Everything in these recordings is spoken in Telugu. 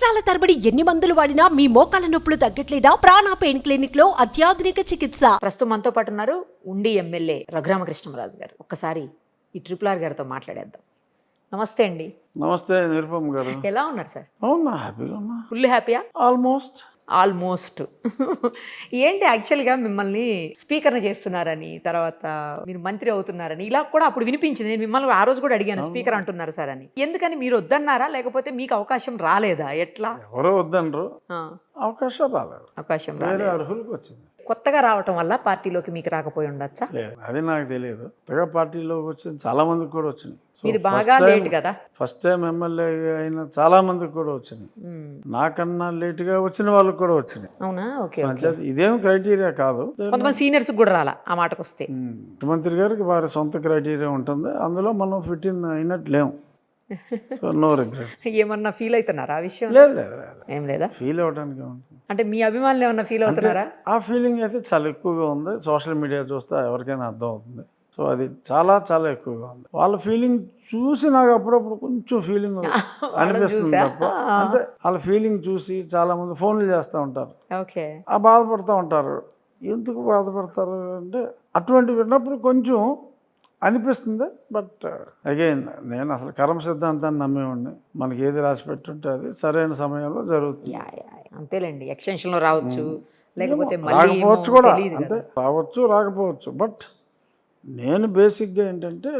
సంవత్సరాల తరబడి ఎన్ని మందులు వాడినా మీ మోకాల నొప్పులు తగ్గట్లేదా? ప్రాణ పెయిన్ క్లినిక్ లో అత్యాధునిక చికిత్స. ప్రస్తుతం మనతో పాటు ఉన్నారు ఉండి ఎమ్మెల్యే రఘురామకృష్ణరాజు గారు. ఒక్కసారి ఈ RRR గారితో మాట్లాడేద్దాం. నమస్తే అండి. నమస్తే నిరుపమ్ గారు. ఎలా ఉన్నారు సార్? అవునా, హ్యాపీగా ఉన్నా. ఫుల్ హ్యాపీయా? ఆల్మోస్ట్. ఏంటి యాక్చువల్గా మిమ్మల్ని స్పీకర్ని చేస్తున్నారని, తర్వాత మీరు మంత్రి అవుతున్నారని ఇలా కూడా అప్పుడు వినిపించింది. నేను మిమ్మల్ని ఆ రోజు కూడా అడిగాను, స్పీకర్ అంటున్నారు సార్ అని. ఎందుకని మీరు వద్దన్నారా, లేకపోతే మీకు అవకాశం రాలేదా? ఎట్లా? ఎవరో వద్దనరు, అవకాశం రాలేదు. అవకాశం వేరే రాలేదు. అర్హులకు వచ్చింది. కొత్తగా రావటం వల్ల పార్టీలోకి మీకు రాకపోయి ఉండొచ్చా? లేదు, అది నాకు తెలియదు. కొత్తగా పార్టీలోకి వచ్చింది చాలా మందికి కూడా వచ్చినాయి. మీరు బాగా లేట్ కదా. ఫస్ట్ టైం ఎమ్మెల్యే అయిన చాలా మందికి కూడా వచ్చినాయి. నాకన్నా లేట్ గా వచ్చిన వాళ్ళకి కూడా వచ్చినాయి. అవునా? ఓకే. ఇదేం క్రైటీరియా కాదు. కొంతమంది సీనియర్స్ కూడా రాలా ఆ మాటకు వస్తే. ముఖ్యమంత్రి గారికి వారి సొంత క్రైటీరియా ఉంటుంది, అందులో మనం ఫిట్ ఇన్ అయినట్టు లేము. So no regret. ఏమన్నా ఫీల్ అవుతున్నారా ఆ విషయం? లేదు, ఏం లేదా? ఫీల్ అవడానికి ఉంటుంది. అంటే మీ అభిమానులు ఏమన్నా ఫీల్ అవుతున్నారా? ఆ ఫీలింగ్ అయితే చాలా ఎక్కువగా ఉంది. సోషల్ మీడియా చూస్తే ఎవరికైనా అర్థం అవుతుంది. సో అది చాలా చాలా ఎక్కువగా ఉంది. వాళ్ళ ఫీలింగ్ చూసి నాకు అప్పుడప్పుడు కొంచెం ఫీలింగ్ అనిపిస్తుంది తప్ప, అంటే వాళ్ళ ఫీలింగ్ చూసి చాలా మంది ఫోన్లు చేస్తూ ఉంటారు, ఓకే, ఆ బాధపడుతూ ఉంటారు. ఎందుకు బాధపడతారు అంటే అటువంటి విన్నప్పుడు కొంచెం అనిపిస్తుంది. బట్ అగైన్ నేను అసలు కర్మ సిద్ధాంతాన్ని నమ్మేవాడిని. మనకి ఏది రాసి పెట్టుంటే అది సరైన సమయంలో జరుగుతుంది. అంతేలేండి. ఎక్స్టెన్షన్ లో రావచ్చు, లేకపోతే రాకపోవచ్చు కూడా, అంటే రావచ్చు రాకపోవచ్చు. బట్ నేను బేసిక్గా ఏంటంటే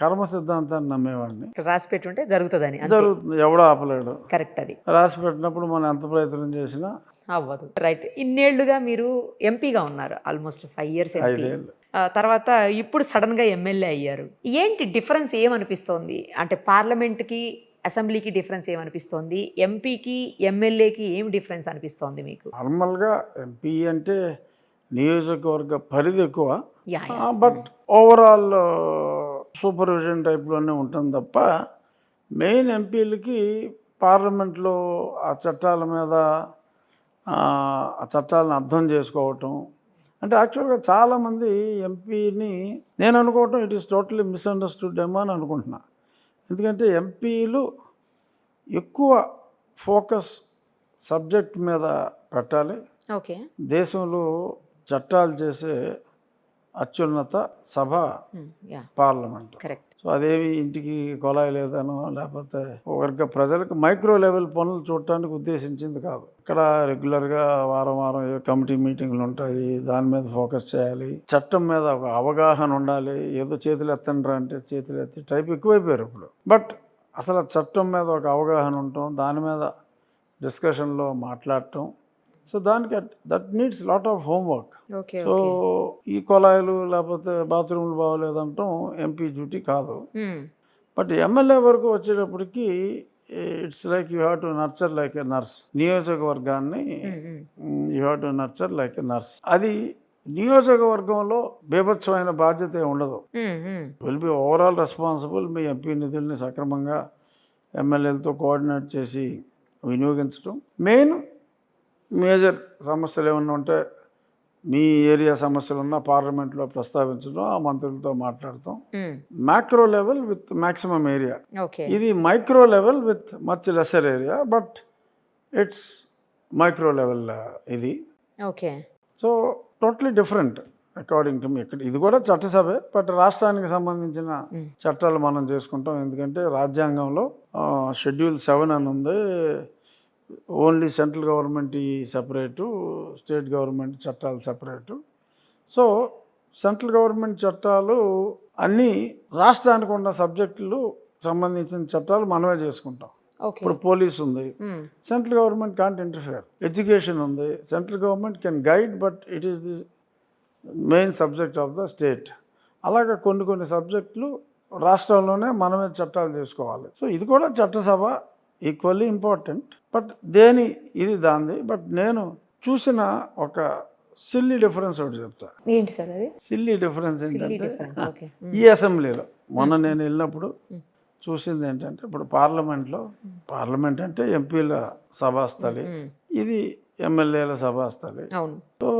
కర్మ సిద్ధాంతాన్ని నమ్మేవాడిని. రాసి పెట్టుంటే జరుగుతుందని. జరుగుతుంది, ఎవడో ఆపలేడు. కరెక్ట్. అది రాసి పెట్టినప్పుడు మనం ఎంత ప్రయత్నం చేసినా అవ్వదు. రైట్. ఇన్నేళ్లుగా మీరు ఎంపీగా ఉన్నారు, ఆల్మోస్ట్ 5 years ఎంపీ. తర్వాత ఇప్పుడు సడన్ గా ఎమ్మెల్యే అయ్యారు. ఏంటి డిఫరెన్స్ ఏమనిపిస్తోంది? అంటే పార్లమెంట్కి అసెంబ్లీకి డిఫరెన్స్ ఏమనిపిస్తోంది? ఎంపీకి ఎమ్మెల్యేకి ఏం డిఫరెన్స్ అనిపిస్తోంది మీకు? నార్మల్గా ఎంపీ అంటే నియోజకవర్గ పరిధి ఎక్కువ, బట్ ఓవరాల్ సూపర్విజన్ టైప్లోనే ఉంటుంది తప్ప మెయిన్ ఎంపీలకి పార్లమెంట్లో ఆ చట్టాల మీద ఆ చట్టాలను అర్థం చేసుకోవటం. అంటే యాక్చువల్గా చాలామంది ఎంపీని నేను అనుకోవటం ఇట్ ఈస్ టోటలీ మిస్అండర్స్టూడ్ ఏమో అని అనుకుంటున్నా. ఎందుకంటే ఎంపీలు ఎక్కువ ఫోకస్ సబ్జెక్ట్ మీద పెట్టాలి. ఓకే. దేశంలో చట్టాలు చేసే అత్యున్నత సభ పార్లమెంట్. కరెక్ట్. సో అదేవి ఇంటికి కొలాయి లేదనో, లేకపోతే వర్గ ప్రజలకు మైక్రో లెవెల్ పనులు చూడటానికి ఉద్దేశించింది కాదు. ఇక్కడ రెగ్యులర్గా వారం వారం కమిటీ మీటింగ్లు ఉంటాయి, దాని మీద ఫోకస్ చేయాలి. చట్టం మీద ఒక అవగాహన ఉండాలి. ఏదో చేతులు ఎత్తండ్రా అంటే చేతులు ఎత్తి టైప్ ఎక్కువైపోయారు ఇప్పుడు. బట్ అసలు చట్టం మీద ఒక అవగాహన ఉండటం, దాని మీద డిస్కషన్లో మాట్లాడటం, సో దానికి that needs lot of homework. So ఈ కొలాయిలు లేకపోతే బాత్రూమ్లు బాగోలేదంటాం ఎంపీ డ్యూటీ కాదు. బట్ ఎమ్మెల్యే వరకు వచ్చేటప్పటికి it's like you have to nurture like a nurse. నియోజకవర్గాన్ని you have to nurture like a nurse. అది నియోజకవర్గంలో బీభత్సమైన బాధ్యత ఉండదు. Will be overall responsible. మీ ఎంపీ నిధుల్ని సక్రమంగా ఎమ్మెల్యేలతో కోఆర్డినేట్ చేసి వినియోగించడం. మెయిన్ మేజర్ సమస్యలు ఏమన్నా ఉంటే, మీ ఏరియా సమస్యలు ఉన్నా పార్లమెంట్లో ప్రస్తావించడం, ఆ మంత్రులతో మాట్లాడతాం. Macro level with maximum area. ఇది micro level with much lesser area, but it's micro level ఇది. Okay. So totally different according to me. ఇక్కడ ఇది కూడా చట్టసభే, బట్ రాష్ట్రానికి సంబంధించిన చట్టాలు మనం చేసుకుంటాం. ఎందుకంటే రాజ్యాంగంలో షెడ్యూల్ 7 అని ఉంది. Only central government separate, state government చట్టాలు సపరేటు. సో సెంట్రల్ గవర్నమెంట్ చట్టాలు అన్నీ రాష్ట్రానికి ఉన్న సబ్జెక్టులు సంబంధించిన చట్టాలు మనమే చేసుకుంటాం. ఇప్పుడు పోలీస్ ఉంది, central government can't interfere. Education ఉంది, central government can guide, but it is the main subject of the state. అలాగే కొన్ని సబ్జెక్టులు రాష్ట్రంలోనే మనమే చట్టాలు చేసుకోవాలి. సో ఇది కూడా చట్టసభ ఈక్వల్లీ ఇంపార్టెంట్. బట్ ఇది దాంది. బట్ నేను చూసిన ఒక సిల్లీ డిఫరెన్స్ ఒకటి చెప్తా. ఏంటి సార్ అది? సిల్లీ డిఫరెన్స్ ఏంటంటే, ఈ అసెంబ్లీలో మొన్న నేను వెళ్ళినప్పుడు చూసింది ఏంటంటే, ఇప్పుడు పార్లమెంట్ అంటే ఎంపీల సభాస్థలి, ఇది ఎమ్మెల్యేల సభాస్థలి. సో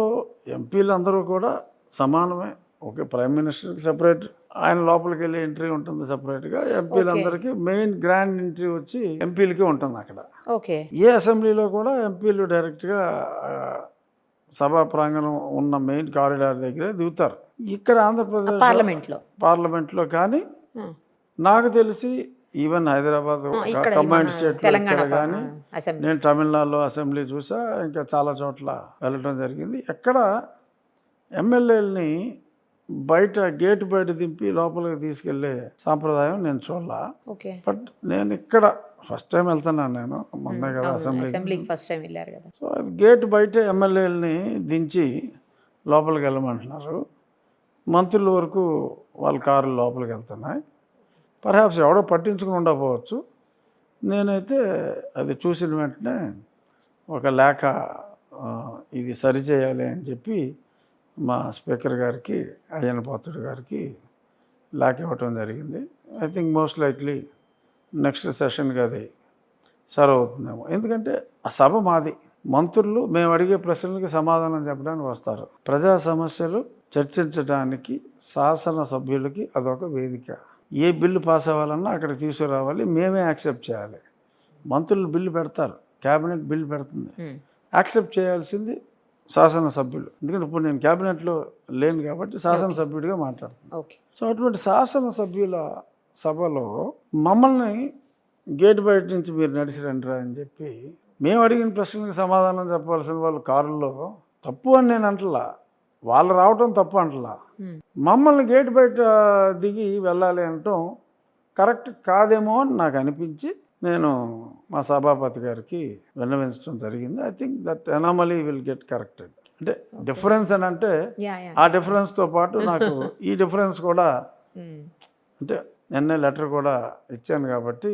ఎంపీలు అందరూ కూడా సమానమే. ఓకే, ప్రైమ్ మినిస్టర్కి సెపరేట్ ఆయన లోపలికి వెళ్ళి ఎంట్రీ ఉంటుంది సపరేట్గా. ఎంపీలందరికీ మెయిన్ గ్రాండ్ ఎంట్రీ వచ్చి ఎంపీలకి ఉంటుంది అక్కడ. ఓకే. ఏ అసెంబ్లీలో కూడా ఎంపీలు డైరెక్ట్గా సభా ప్రాంగణం ఉన్న మెయిన్ కారిడార్ దగ్గరే దిగుతారు. ఇక్కడ ఆంధ్రప్రదేశ్ పార్లమెంట్లో కానీ నాకు తెలిసి ఈవెన్ హైదరాబాద్ కంబైన్డ్ స్టేట్లో కానీ నేను తమిళనాడులో అసెంబ్లీ చూసా, ఇంకా చాలా చోట్ల వెళ్ళటం జరిగింది. ఎక్కడ ఎమ్మెల్యేలని గేటు బయట దింపి లోపలికి తీసుకెళ్లే సాంప్రదాయం నేను చూడలా. బట్ నేను ఇక్కడ ఫస్ట్ టైం వెళ్తున్నాను, నేను మొన్నే కదా అసెంబ్లీకి ఫస్ట్ టైం వెళ్ళారు కదా. సో గేట్ బయట ఎమ్మెల్యేలని దించి లోపలికి వెళ్ళమంటున్నారు. మంత్రుల వరకు వాళ్ళ కార్లు లోపలికి వెళ్తున్నాయి. పర్హాప్స్ ఎవడో పట్టించుకుని ఉండకపోవచ్చు. నేనైతే అది చూసిన వెంటనే ఒక లేఖ ఇది సరిచేయాలి అని చెప్పి మా స్పీకర్ గారికి, అయ్యన్న పాత్రుడు గారికి లేఖ ఇవ్వటం జరిగింది. I think most likely next సెషన్కి అది సర్వ్ అవుతుందేమో. ఎందుకంటే ఆ సభ మాది, మంత్రులు మేము అడిగే ప్రశ్నలకి సమాధానం చెప్పడానికి వస్తారు. ప్రజా సమస్యలు చర్చించడానికి శాసనసభ్యులకి అదొక వేదిక. ఏ బిల్లు పాస్ అవ్వాలన్నా అక్కడికి తీసుకురావాలి, మేమే యాక్సెప్ట్ చేయాలి. మంత్రులు బిల్లు పెడతారు, క్యాబినెట్ బిల్లు పెడుతుంది, యాక్సెప్ట్ చేయాల్సింది శాసనసభ్యులు. ఎందుకంటే ఇప్పుడు నేను క్యాబినెట్లో లేను కాబట్టి శాసనసభ్యుడిగా మాట్లాడుతున్నాను. సో అటువంటి శాసనసభ్యుల సభలో మమ్మల్ని గేట్ బయట నుంచి మీరు నడిచి రండిరా అని చెప్పి మేము అడిగిన ప్రశ్నలకు సమాధానం చెప్పాల్సిన వాళ్ళు కారుల్లో తప్పు అని నేను అంటలా, వాళ్ళు రావటం తప్పు అంటలా, మమ్మల్ని గేట్ బయట దిగి వెళ్ళాలి అనటం కరెక్ట్ కాదేమో అని నాకు అనిపించి నేను మా సభాపతి గారికి విన్నవించడం జరిగింది. I think that anomaly will get corrected. అంటే డిఫరెన్స్ అని అంటే ఆ డిఫరెన్స్తో పాటు నాకు ఈ డిఫరెన్స్ కూడా అంటే నిన్నే లెటర్ కూడా ఇచ్చాను కాబట్టి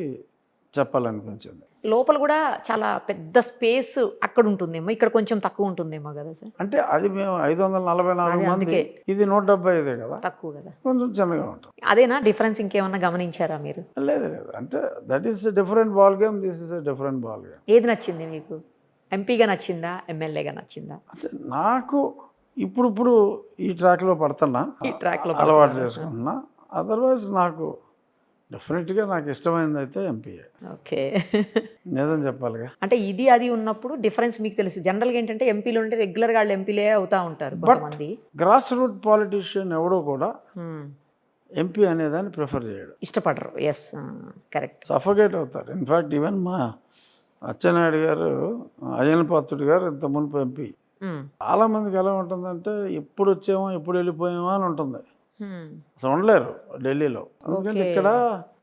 చెప్పాలనిపించింది. లోపల కూడా చాలా పెద్ద స్పేస్ అక్కడ ఉంటుందేమో, ఇక్కడ కొంచెం తక్కువ ఉంటుందేమో కదా సార్. అంటే అది మేము 544 మంది, ఇది 175 కదా, తక్కువ కదా, కొంచెం చిన్నగా ఉంటుంది. అదేనా డిఫరెన్స్? ఇంకేమన్నా గమనించారా మీరు? లేదు, అంటే that is different ball game, this is different ball game. ఏది నచ్చింది మీకు? ఎంపీగా నచ్చిందా, ఎమ్మెల్యేగా నచ్చిందా? అంటే నాకు ఇప్పుడు ఈ ట్రాక్లో పడుతున్నా, ఈ ట్రాక్లో అలవాటు చేసుకుంటున్నా. అదర్వైజ్ నాకు డెఫినెట్గా నాకు ఇష్టమైనది అయితే ఎంపీఏ. ఓకే, నిజం చెప్పాలిగా. అంటే ఇది అది ఉన్నప్పుడు డిఫరెన్స్ మీకు తెలుసు. జనరల్గా ఏంటంటే ఎంపీలు ఉంటే రెగ్యులర్గా వాళ్ళు ఎంపీలే అవుతా ఉంటారు కొంతమంది. గ్రాస్ రూట్ పాలిటీషియన్ ఎవడో కూడా ఎంపీ అనేదాన్ని ప్రిఫర్ చేయడు, ఇష్టపడరు. Yes, correct. సఫోకేట్ అవుతారు. ఇన్ఫ్యాక్ట్ ఈవెన్ మా అచ్చెన్నాయుడు గారు, అయ్యన్న పాత్రుడు గారు ఇంత మునుపు ఎంపీ. చాలా మందికి ఎలా ఉంటుందంటే ఎప్పుడు వచ్చామో ఎప్పుడు వెళ్ళిపోయామో అని ఉంటుంది. అసలు ఉండలేరు ఢిల్లీలో, ఎందుకంటే ఇక్కడ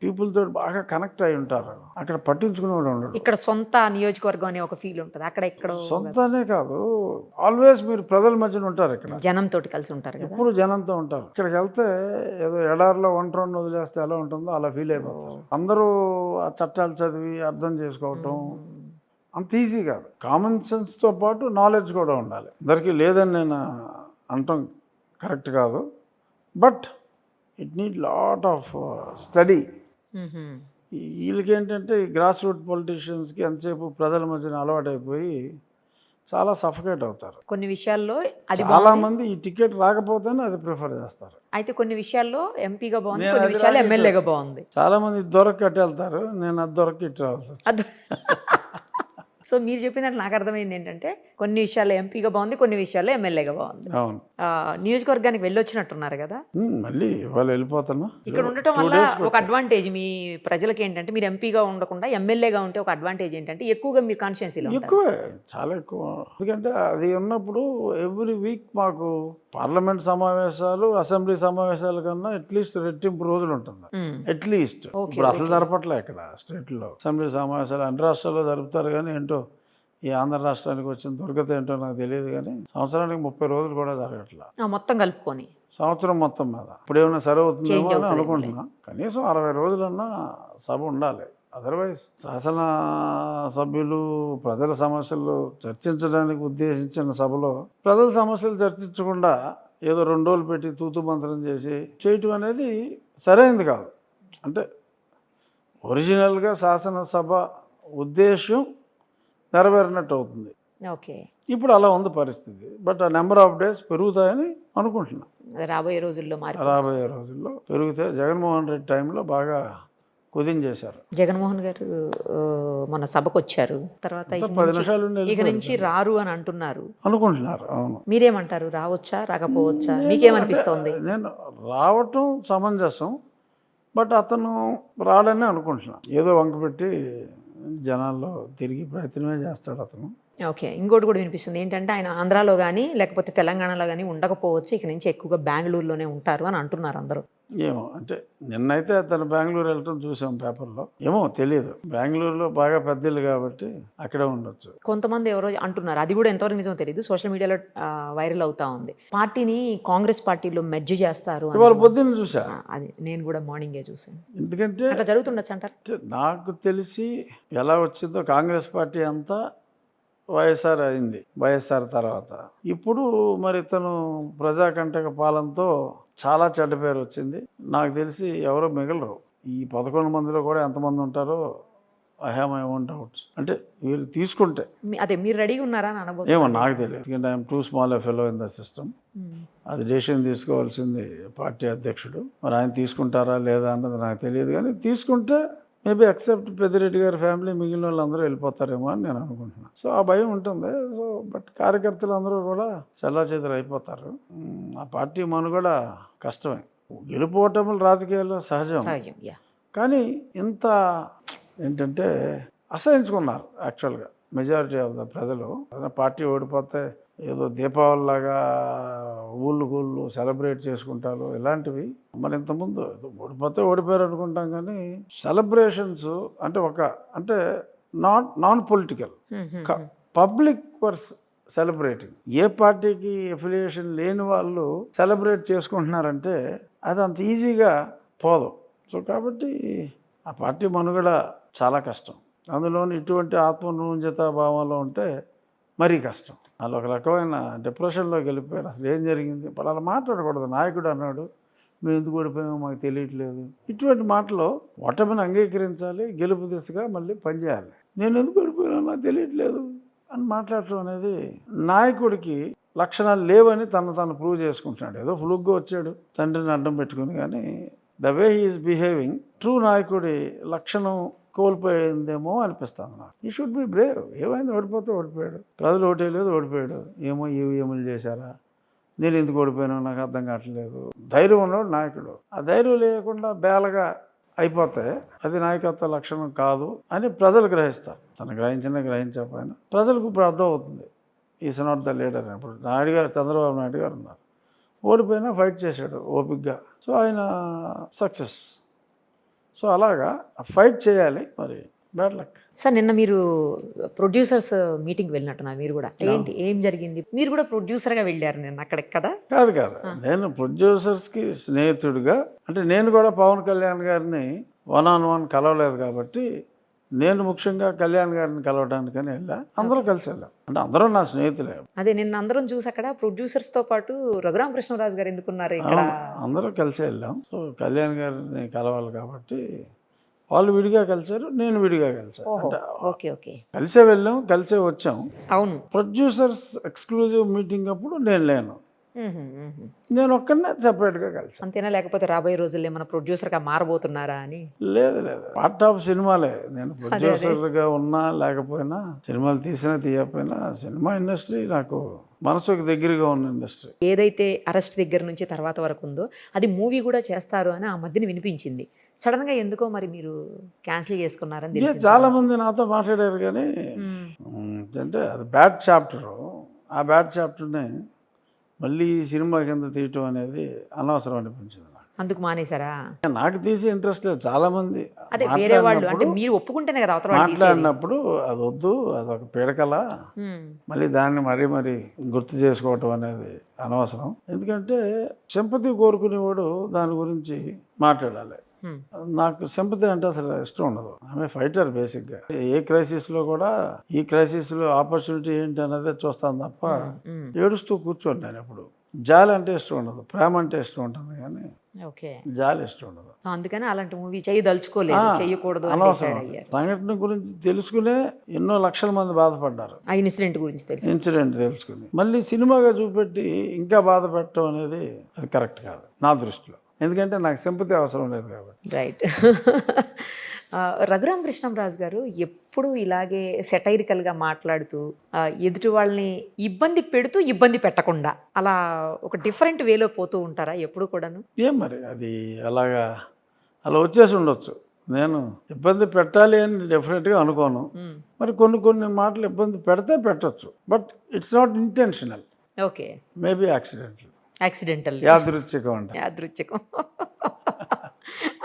పీపుల్ తోటి బాగా కనెక్ట్ అయి ఉంటారు. అక్కడ పట్టించుకునేవాడు ఉండడు. ఇక్కడ సొంత నియోజకవర్గం అనే ఒక ఫీల్ ఉంటుంది. అక్కడ ఇక్కడ సొంతనే కాదు, ఆల్వేస్ మీరు ప్రజల మధ్యన ఉంటారు. ఇక్కడ జనంతో కలిసి ఉంటారు, ఎప్పుడు జనంతో ఉంటారు. ఇక్కడికి వెళ్తే ఏదో ఎడారిలో ఒంటరి వదిలేస్తే ఎలా ఉంటుందో అలా ఫీల్ అయిపోతారు. అందరూ ఆ చట్టాలు చదివి అర్థం చేసుకోవటం అంత ఈజీ కాదు. కామన్ సెన్స్తో పాటు నాలెడ్జ్ కూడా ఉండాలి. అందరికీ లేదని నేను అనటం కరెక్ట్ కాదు, but it need lot of study. వీళ్ళకి ఏంటంటే ఈ గ్రాస్ రూట్ పొలిటీషియన్స్కి ఎంతసేపు ప్రజల మధ్యన అలవాటు అయిపోయి చాలా సఫకేట్ అవుతారు. కొన్ని విషయాల్లో చాలా మంది ఈ టికెట్ రాకపోతేనే అది ప్రిఫర్ చేస్తారు. అయితే కొన్ని విషయాల్లో ఎంపీగా బాగుంది, కొన్ని విషయాల్లో ఎమ్మెల్యేగా బాగుంది. చాలా మంది దొరక కట్టి వెళ్తారు, నేను అది దొరక ఇటు రావచ్చు. సో మీరు చెప్పినట్టు నాకు అర్థమైంది ఏంటంటే కొన్ని విషయాల్లో ఎంపీగా బాగుంది, కొన్ని విషయాల్లో ఎమ్మెల్యేగా బాగుంది. అవును. నియోజకవర్గానికి వెళ్ళొచ్చినట్టున్నారు కదా, మళ్ళీ ఇవాళ వెళ్ళిపోతున్నా. ఇక్కడ ఉండటం వల్ల ఒక అడ్వాంటేజ్ మీ ప్రజలకి ఏంటంటే మీరు ఎంపీగా ఉండకుండా ఎమ్మెల్యేగా ఉంటే ఒక అడ్వాంటేజ్ ఏంటంటే ఎక్కువగా మీరు కాన్స్టిట్యున్సీలో ఎక్కువే, చాలా ఎక్కువ. ఎందుకంటే అది ఉన్నప్పుడు ఎవ్రీ వీక్ మాకు పార్లమెంట్ సమావేశాలు, అసెంబ్లీ సమావేశాల కన్నా అట్లీస్ట్ రెట్టింపు రోజులు ఉంటుంది. అట్లీస్ట్ ఇప్పుడు అసలు జరపట్లే ఇక్కడ స్టేట్లో అసెంబ్లీ సమావేశాలు. అన్ని రాష్ట్రాల్లో జరుపుతారు కానీ ఏంటో ఈ ఆంధ్ర రాష్ట్రానికి వచ్చిన దుర్గత ఏంటో నాకు తెలియదు. కానీ సంవత్సరానికి 30 రోజులు కూడా జరగట్లా, మొత్తం కలుపుకొని సంవత్సరం మొత్తం మీద. ఇప్పుడు ఏమైనా సరే అవుతుందేమో అని అనుకుంటున్నా. కనీసం 60 రోజులన్నా సభ ఉండాలి. అదర్వైజ్ శాసన సభ్యులు ప్రజల సమస్యలు చర్చించడానికి ఉద్దేశించిన సభలో ప్రజల సమస్యలు చర్చించకుండా ఏదో 2 రోజులు పెట్టి తూతు మంత్రం చేసి చేయటం అనేది సరైనది కాదు. అంటే ఒరిజినల్గా శాసనసభ ఉద్దేశం నెరవేరినట్టు అవుతుంది. ఓకే. ఇప్పుడు అలా ఉంది పరిస్థితి. బట్ ఆ నెంబర్ ఆఫ్ డేస్ పెరుగుతాయని అనుకుంటున్నా. రాబోయే రోజుల్లో రాబోయే రోజుల్లో పెరుగుతాయి. జగన్మోహన్ రెడ్డి టైంలో బాగా కుదించేశారు. జగన్మోహన్ గారు మన సభకు వచ్చారు, తర్వాత అంతా 10 నిమిషాలు ఉండి ఇక నుంచి రారు అని అంటున్నారు. అనుకుంటున్నారు. అవును. మీరేమంటారు? రావచ్చా, రాకపోవచ్చా? మీకేమనిపిస్తోంది? నేను రావటం సమంజసం, బట్ అతను రాడని అనుకుంటున్నా. ఏదో వంక పెట్టి జనాల్లో తిరిగి ప్రయత్నమే చేస్తాడు అతను. ఓకే. ఇంకోటి కూడా వినిపిస్తుంది ఏంటంటే, ఆయన ఆంధ్రాలో కానీ లేకపోతే తెలంగాణలో కానీ ఉండకపోవచ్చు, ఇక నుంచి ఎక్కువగా బెంగళూరులోనే ఉంటారు అని అంటున్నారు అందరూ. ఏమో, అంటే నిన్నైతే అతను బెంగళూరు వెళ్ళటం చూసాం పేపర్లో. ఏమో తెలియదు. బెంగళూరులో బాగా పెద్దలు కాబట్టి అక్కడే ఉండొచ్చు. కొంతమంది ఎవరో అంటున్నారు, అది కూడా ఎంతవరకు నిజమో తెలియదు, సోషల్ మీడియాలో వైరల్ అవుతా ఉంది, పార్టీని కాంగ్రెస్ పార్టీలో మెర్జ్ చేస్తారు అని. ఇవాళ పొద్దున్న చూసా. అది నేను కూడా మార్నింగే చూసాను. ఎందుకంటే అట్లా జరుగుతుండొచ్చు అంటారు. నాకు తెలిసి ఎలా వచ్చిందో కాంగ్రెస్ పార్టీ అంతా వైఎస్ఆర్ అయింది. వైఎస్ఆర్ తర్వాత ఇప్పుడు మరి ఇతను ప్రజాకంటక పాలనతో చాలా చెడ్డ పేరు వచ్చింది. నాకు తెలిసి ఎవరో మిగలరు. ఈ 11 మందిలో కూడా ఎంతమంది ఉంటారో I have my own doubts. అంటే వీళ్ళు తీసుకుంటే అదే మీరు రెడీగా ఉన్నారా అని అనబోతున్నారు. ఏమో నాకు తెలియదు. ఎందుకంటే I'm two small a fellow in the system. అది డెసిషన్ తీసుకోవాల్సింది పార్టీ అధ్యక్షుడు. మరి ఆయన తీసుకుంటారా లేదా అన్నది నాకు తెలియదు. కానీ తీసుకుంటే మేబీ అక్సెప్ట్ పెద్దిరెడ్డి గారి ఫ్యామిలీ, మిగిలిన వాళ్ళందరూ వెళ్ళిపోతారేమో అని నేను అనుకుంటున్నాను. సో ఆ భయం ఉంటుంది. సో బట్ కార్యకర్తలు అందరూ కూడా చెల్లాచెదురు అయిపోతారు. ఆ పార్టీ మనుగడ కష్టమే. గెలుపోవటములు రాజకీయాల్లో సహజం. కానీ ఇంత ఏంటంటే అసహించుకున్నారు యాక్చువల్గా మెజారిటీ ఆఫ్ ద ప్రజలు. పార్టీ ఓడిపోతే ఏదో దీపావళిలాగా ఊళ్ళు సెలబ్రేట్ చేసుకుంటారు ఇలాంటివి. మరి ఇంతకుముందు ఓడిపోతే ఓడిపోయారు అనుకుంటాం, కానీ సెలబ్రేషన్స్ అంటే non political, public were celebrating. ఏ పార్టీకి ఎఫిలియేషన్ లేని వాళ్ళు సెలబ్రేట్ చేసుకుంటున్నారంటే అది అంత ఈజీగా పోదు. సో కాబట్టి ఆ పార్టీ మనుగడ చాలా కష్టం. అందులోని ఇటువంటి ఆత్మన్యూన్యత భావంలో ఉంటే మరీ కష్టం. వాళ్ళు ఒక రకమైన డిప్రెషన్లోకి వెళ్ళిపోయారు. అసలు ఏం జరిగింది ఇప్పుడు అలా మాట్లాడకూడదు. నాయకుడు అన్నాడు, మేము ఎందుకు ఓడిపోయామో మాకు తెలియట్లేదు. ఇటువంటి మాటలో ఓటమిని అంగీకరించాలి, గెలుపు దిశగా మళ్ళీ పనిచేయాలి. నేను ఎందుకు ఓడిపోయానో నాకు తెలియట్లేదు అని మాట్లాడటం అనేది నాయకుడికి లక్షణాలు లేవని తను ప్రూవ్ చేసుకుంటున్నాడు. ఏదో ఫ్లూగ్గా వచ్చాడు తండ్రిని అడ్డం పెట్టుకుని, కానీ the way he is behaving true నాయకుడి లక్షణం కోల్పోయిందేమో అనిపిస్తుంది నాకు. ఈ షుడ్ బి బ్రేవ్. ఏమైంది, ఓడిపోతే ఓడిపోయాడు, ప్రజలు ఓటేయలేదు, ఓడిపోయాడు. ఏమో ఈవీఎంలు చేశారా, నేను ఎందుకు ఓడిపోయానో నాకు అర్థం కావట్లేదు. ధైర్యం ఉన్నవాడు నాయకుడు. ఆ ధైర్యం లేకుండా బేలగా అయిపోతే అది నాయకత్వ లక్షణం కాదు అని ప్రజలు గ్రహిస్తారు. తను గ్రహించకపోయినా ప్రజలకు ఇప్పుడు అర్థం అవుతుంది ఈజ్ నాట్ ద లీడర్. ఇప్పుడు చంద్రబాబు నాయుడు గారు ఉన్నారు, ఓడిపోయినా ఫైట్ చేశాడు ఓపిక్గా. సో ఆయన సక్సెస్. సో అలాగా ఫైట్ చేయాలి. మరి బ్యాడ్ లక్. సార్, నిన్న మీరు ప్రొడ్యూసర్స్ మీటింగ్కి వెళ్ళినట్టున్నారు. మీరు కూడా ఏంటి, ఏం జరిగింది? మీరు కూడా ప్రొడ్యూసర్గా వెళ్ళారు నిన్న అక్కడికి కదా? కాదు, నేను ప్రొడ్యూసర్స్కి స్నేహితుడిగా, అంటే నేను కూడా పవన్ కళ్యాణ్ గారిని 1-on-1 కలవలేదు కాబట్టి నేను ముఖ్యంగా కళ్యాణ్ గారిని కలవడానికని వెళ్ళా. అందరూ కలిసి వెళ్ళాం. అంటే అందరూ నా స్నేహితులే. అదే నిన్న అందరం చూసి అక్కడ ప్రొడ్యూసర్స్తో పాటు రఘురామకృష్ణరాజు గారు ఎందుకున్నారు ఇక్కడ? అందరూ కలిసి వెళ్ళాం. సో కళ్యాణ్ గారిని కలవాలి కాబట్టి వాళ్ళు విడిగా కలిశారు, నేను విడిగా కలిసాను. అంటే ఓకే కలిసే వెళ్ళాం, కలిసే వచ్చాం. అవును. ప్రొడ్యూసర్స్ ఎక్స్క్లూజివ్ మీటింగ్ అప్పుడు నేను లేను. నేను ఒక్కడనే సెపరేట్గా కలిసాను. అంతేనా? లేకపోతే రాబోయే రోజుల్లో ఏమైనా ప్రొడ్యూసర్గా మారబోతున్నారా అని? లేదు, పార్ట్ ఆఫ్ సినిమాలే. నేను ప్రొడ్యూసర్గా ఉన్నా లేకపోయినా, సినిమాలు తీసినా తీయకపోయినా, సినిమా ఇండస్ట్రీ నాకు మనసుకు దగ్గరగా ఉన్న ఇండస్ట్రీ. ఏదైతే అరెస్ట్ దగ్గర నుంచి తర్వాత వరకు ఉందో అది మూవీ కూడా చేస్తారు అని ఆ మధ్యన వినిపించింది. సడన్గా ఎందుకో మరి మీరు క్యాన్సిల్ చేసుకున్నారని చాలా మంది నాతో మాట్లాడారు. కానీ అంటే అది బ్యాడ్ చాప్టర్. ఆ బ్యాడ్ చాప్టర్ని మళ్ళీ సినిమా కింద తీయటం అనేది అనవసరం అనిపించింది నాకు. అందుకు మానేశారా? నాకు తీసే ఇంట్రెస్ట్ లేదు. చాలా మంది అదే వేరే వాళ్ళు, అంటే మీరు ఒప్పుకుంటేనే కదా అవతల మాట్లాడినప్పుడు అది వద్దు, అదొక పీడకల, మళ్ళీ దాన్ని మరీ గుర్తు చేసుకోవటం అనేది అనవసరం. ఎందుకంటే సింపతి కోరుకునేవాడు దాని గురించి మాట్లాడాలి. నాకు సింపతి అంటే అసలు ఇష్టం ఉండదు. ఆమె ఫైటర్ బేసిక్గా. ఏ క్రైసిస్లో కూడా ఈ క్రైసిస్లో ఆపర్చునిటీ ఏంటి అన్నదే చూస్తాను తప్ప ఏడుస్తూ కూర్చోండి నేను ఎప్పుడు. జాలి అంటే ఇష్టం ఉండదు, ప్రేమ అంటే ఇష్టం ఉంటుంది కానీ ఓకే, జాలి ఇష్టం ఉండదు. అందుకని అలాంటి మూవీ చేయదలుచుకోలేదు, చేయకూడదు అని అనవసరం. decide అయ్యారు. సంఘటన గురించి తెలుసుకునే ఎన్నో లక్షల మంది బాధపడ్డారు. ఆ ఇన్సిడెంట్ గురించి తెలుసు. ఇన్సిడెంట్ తెలుసుకుని మళ్ళీ సినిమాగా చూపెట్టి ఇంకా బాధ పెట్టడం అనేది అది కరెక్ట్ కాదు నా దృష్టిలో. ఎందుకంటే నాకు సింపతి అవసరం లేదు కాబట్టి. రైట్. రఘురామ కృష్ణంరాజు గారు ఎప్పుడు ఇలాగే సెటైరికల్గా మాట్లాడుతూ ఎదుటి వాళ్ళని ఇబ్బంది పెడుతూ ఇబ్బంది పెట్టకుండా అలా ఒక డిఫరెంట్ వేలో పోతూ ఉంటారా ఎప్పుడు కూడాను? ఏం మరి అది అలా వచ్చేసి ఉండొచ్చు. నేను ఇబ్బంది పెట్టాలి అని డెఫినెట్గా అనుకోను. మరి కొన్ని మాటలు ఇబ్బంది పెడితే పెట్టచ్చు, but it's not intentional. Okay, maybe accidental, యాదృచ్ఛికం అంటే. యాదృచ్ఛికం.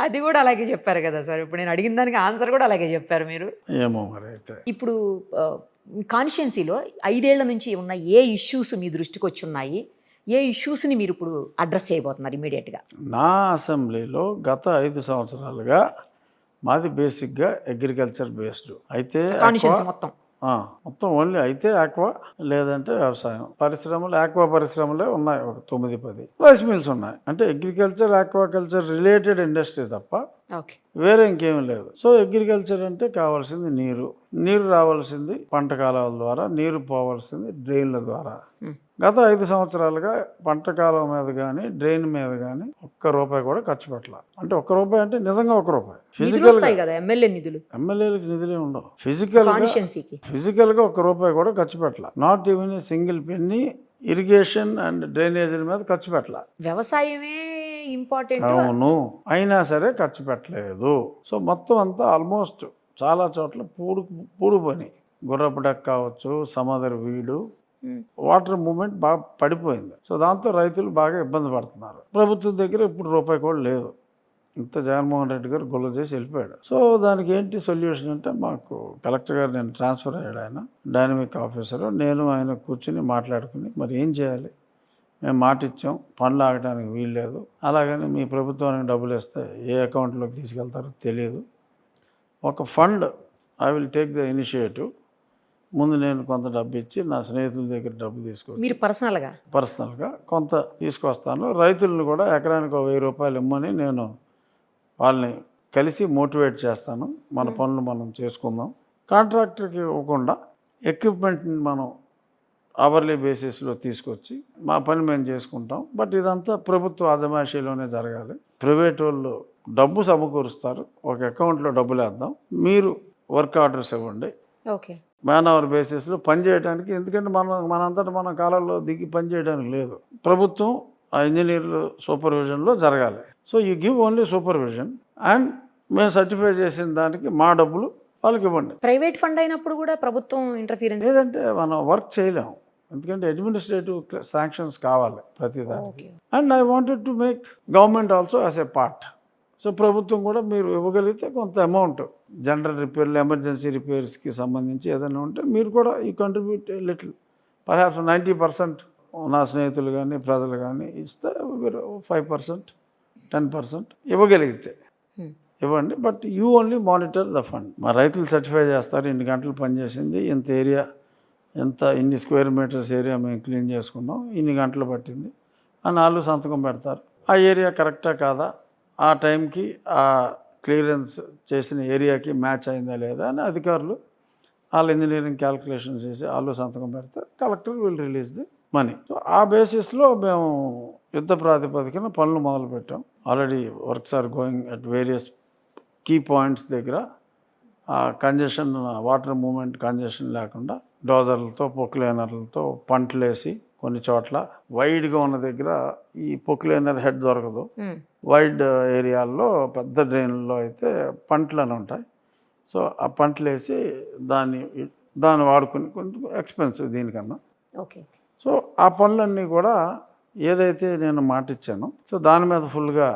అది కూడా అలాగే చెప్పారు కదా సార్. ఇప్పుడు నేను అడిగిన దానికి ఆన్సర్ కూడా అలాగే చెప్పారు మీరు. ఏమో మరి అయితే. ఇప్పుడు కాన్స్టిట్యున్సీలో 5 ఏళ్ల నుంచి ఉన్న ఏ ఇష్యూస్ మీ దృష్టికి వచ్చి ఉన్నాయి, ఏ ఇష్యూస్ని మీరు ఇప్పుడు అడ్రస్ చేయబోతున్నారు ఇమీడియట్గా? నా అసెంబ్లీలో గత 5 సంవత్సరాలుగా మాది బేసిక్గా అగ్రికల్చర్ బేస్డ్. అయితే కాన్స్టిట్యున్సీ మొత్తం ఓన్లీ అయితే ఆక్వా, లేదంటే వ్యవసాయం పరిశ్రమలు. ఆక్వా పరిశ్రమలే ఉన్నాయి, ఒక 9-10 రైస్ మిల్స్ ఉన్నాయి. అంటే అగ్రికల్చర్ ఆక్వాకల్చర్ రిలేటెడ్ ఇండస్ట్రీ తప్ప వేరే ఇంకేమీ లేదు. సో అగ్రికల్చర్ అంటే కావాల్సింది నీరు రావాల్సింది పంట కాలాల ద్వారా, నీరు పోవాల్సింది డ్రైన్ల ద్వారా. గత 5 సంవత్సరాలుగా పంట కాలం మీద కానీ డ్రైన్ మీద కానీ ₹1 కూడా ఖర్చు పెట్టాల. అంటే ₹1 అంటే నిజంగా ₹1. ఎమ్మెల్యేలకు నిధులే ఉండవు. ఫిజికల్గా ₹1 కూడా ఖర్చు పెట్టాల. Not even a single penny irrigation and డ్రైనేజీల మీద ఖర్చు పెట్టాల. వ్యవసాయమే ఇంపార్టెంట్. అవును, అయినా సరే ఖర్చు పెట్టలేదు. సో మొత్తం అంతా ఆల్మోస్ట్ చాలా చోట్ల పూడు పని. గుర్రపు డెక్క కావచ్చు, సముద్ర వీడు, వాటర్ మూవ్మెంట్ బాగా పడిపోయింది. సో దాంతో రైతులు బాగా ఇబ్బంది పడుతున్నారు. ప్రభుత్వం దగ్గర ఇప్పుడు ₹1 కూడా లేదు. ఇంత జగన్మోహన్ రెడ్డి గారు గొల్ల చేసి వెళ్ళిపోయాడు. సో దానికి ఏంటి సొల్యూషన్ అంటే, మాకు కలెక్టర్ గారు నేను ట్రాన్స్ఫర్ అయ్యాడు, ఆయన డైనమిక్ ఆఫీసర్, నేను ఆయన కూర్చుని మాట్లాడుకుని మరి ఏం చేయాలి, మేము మాట ఇచ్చాం, పనులు ఆగడానికి వీల్లేదు, అలాగని మీ ప్రభుత్వానికి డబ్బులు ఇస్తే ఏ అకౌంట్లోకి తీసుకెళ్తారో తెలియదు, ఒక fund I will take the initiative, ముందు నేను కొంత డబ్బు ఇచ్చి నా స్నేహితుల దగ్గర డబ్బు తీసుకొచ్చి మీరు పర్సనల్గా కొంత తీసుకొస్తాను, రైతులను కూడా ఎకరానికి ₹1000 ఇమ్మని నేను వాళ్ళని కలిసి మోటివేట్ చేస్తాను, మన పనులు మనం చేసుకుందాం, కాంట్రాక్టర్కి ఇవ్వకుండా ఎక్విప్మెంట్ని మనం అవర్లీ బేసిస్లో తీసుకొచ్చి మా పని మేము చేసుకుంటాం. బట్ ఇదంతా ప్రభుత్వ ఆదమాషిలోనే జరగాలి. ప్రైవేట్ వాళ్ళు డబ్బు సమకూరుస్తారు, ఒక అకౌంట్లో డబ్బులు వేద్దాం, మీరు వర్క్ ఆర్డర్స్ ఇవ్వండి, మ్యాన్ అవర్ బేసిస్లో పని చేయడానికి. ఎందుకంటే మనంతటా మన కాలంలో దిగి పని చేయడానికి లేదు. ప్రభుత్వం ఆ ఇంజనీర్లు సూపర్విజన్లో జరగాలి. So you give only supervision and మేము సర్టిఫై చేసిన దానికి మా డబ్బులు వాళ్ళకి ఇవ్వండి. ప్రైవేట్ ఫండ్ అయినప్పుడు కూడా ప్రభుత్వం ఇంటర్ఫీరెన్స్ లేదంటే మనం వర్క్ చేయలేము, ఎందుకంటే అడ్మినిస్ట్రేటివ్ శాంక్షన్స్ కావాలి ప్రతిదానికి. And I wanted to make government also as a part. So ప్రభుత్వం కూడా మీరు ఇవ్వగలిగితే కొంత అమౌంట్ జనరల్ రిపేర్లు, ఎమర్జెన్సీ రిపేర్స్కి సంబంధించి ఏదైనా ఉంటే మీరు కూడా ఈ కంట్రిబ్యూట్ లిటిల్, పర్హాప్స్ 90% నా స్నేహితులు కానీ ప్రజలు కానీ ఇస్తే 5%, 10% ఇవ్వగలిగితే ఇవ్వండి. But you only monitor the fund. మా రైతులు సర్టిఫై చేస్తారు, ఇన్ని గంటలు పనిచేసింది, ఇంత ఏరియా, ఇన్ని స్క్వేర్ మీటర్స్ ఏరియా మేము క్లీన్ చేసుకున్నాం, ఇన్ని గంటలు పట్టింది అని వాళ్ళు సంతకం పెడతారు. ఆ ఏరియా కరెక్టా కాదా, ఆ టైంకి ఆ క్లియరెన్స్ చేసిన ఏరియాకి మ్యాచ్ అయిందా లేదా అని అధికారులు వాళ్ళు ఇంజనీరింగ్ క్యాల్కులేషన్ చేసి వాళ్ళు సంతకం పెడితే collector will release the money. So ఆ బేసిస్లో మేము యుద్ధ ప్రాతిపదికన పనులు మొదలుపెట్టాం. Already works are going at various key points దగ్గర. ఆ కంజెషన్, వాటర్ మూవ్మెంట్ కంజెషన్ లేకుండా డోజర్లతో, పొక్లైనర్లతో పంటలేసి కొన్ని చోట్ల వైడ్గా ఉన్న దగ్గర ఈ పొక్లైనర్ హెడ్ దొరకదు, వైడ్ ఏరియాల్లో పెద్ద డ్రైన్లో అయితే పంటలు అని ఉంటాయి. సో ఆ పంటలు వేసి దాన్ని వాడుకుని కొంచెం ఎక్స్పెన్సివ్ దీనికన్నా. సో ఆ పనులన్నీ కూడా ఏదైతే నేను మాట ఇచ్చానో సో దాని మీద ఫుల్గా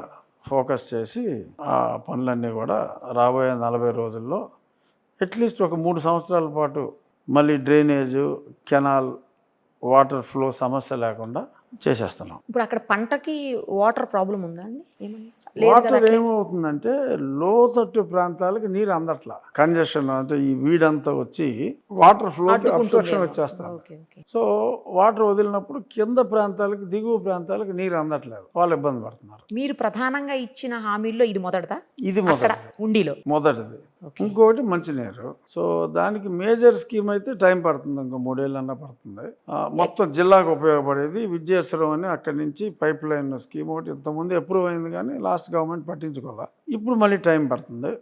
ఫోకస్ చేసి ఆ పనులన్నీ కూడా రాబోయే 40 రోజుల్లో అట్లీస్ట్ ఒక 3 సంవత్సరాల పాటు మళ్ళీ డ్రైనేజు, కెనాల్, వాటర్ ఫ్లో సమస్య లేకుండా చేసేస్తున్నాం. ఇప్పుడు అక్కడ పంటకి వాటర్ ప్రాబ్లం ఉందా అండి? లేదు కదా వాటర్ అట్లే. ఏమవుతుందంటే లోతట్టు ప్రాంతాలకు నీరు అందట్లా, కంజెషన్ అంటే ఈ వీడంతా వచ్చి వాటర్ ఫ్లోకి అబ్స్ట్రక్షన్ అడ్డుకుంటుందేమో. వచ్చేస్తాం. Okay okay. సో వాటర్ వదిలినప్పుడు కింద ప్రాంతాలకు దిగువ ప్రాంతాలకు నీరు అందట్లేదు, వాళ్ళు ఇబ్బంది పడుతున్నారు. మీరు ప్రధానంగా ఇచ్చిన హామీల్లో ఇది మొదటిదా ఇది అక్కడ ఉండిలో? మొదటిది. ఓకే. ఇంకొకటి మంచినీరు. సో దానికి మేజర్ స్కీమ్ అయితే టైం పడుతుంది, ఇంకో 3 ఏళ్ళన్నా పడుతుంది. మొత్తం జిల్లాకు ఉపయోగపడేది విద్యాశ్రం అని అక్కడి నుంచి పైప్ లైన్ స్కీమ్ ఒకటి ఇంతకుముందు అప్రూవ్ అయింది, కానీ లాస్ట్ గవర్నమెంట్ పట్టించుకోవాలి. ఇప్పుడు మళ్ళీ టైం పడుతుంది.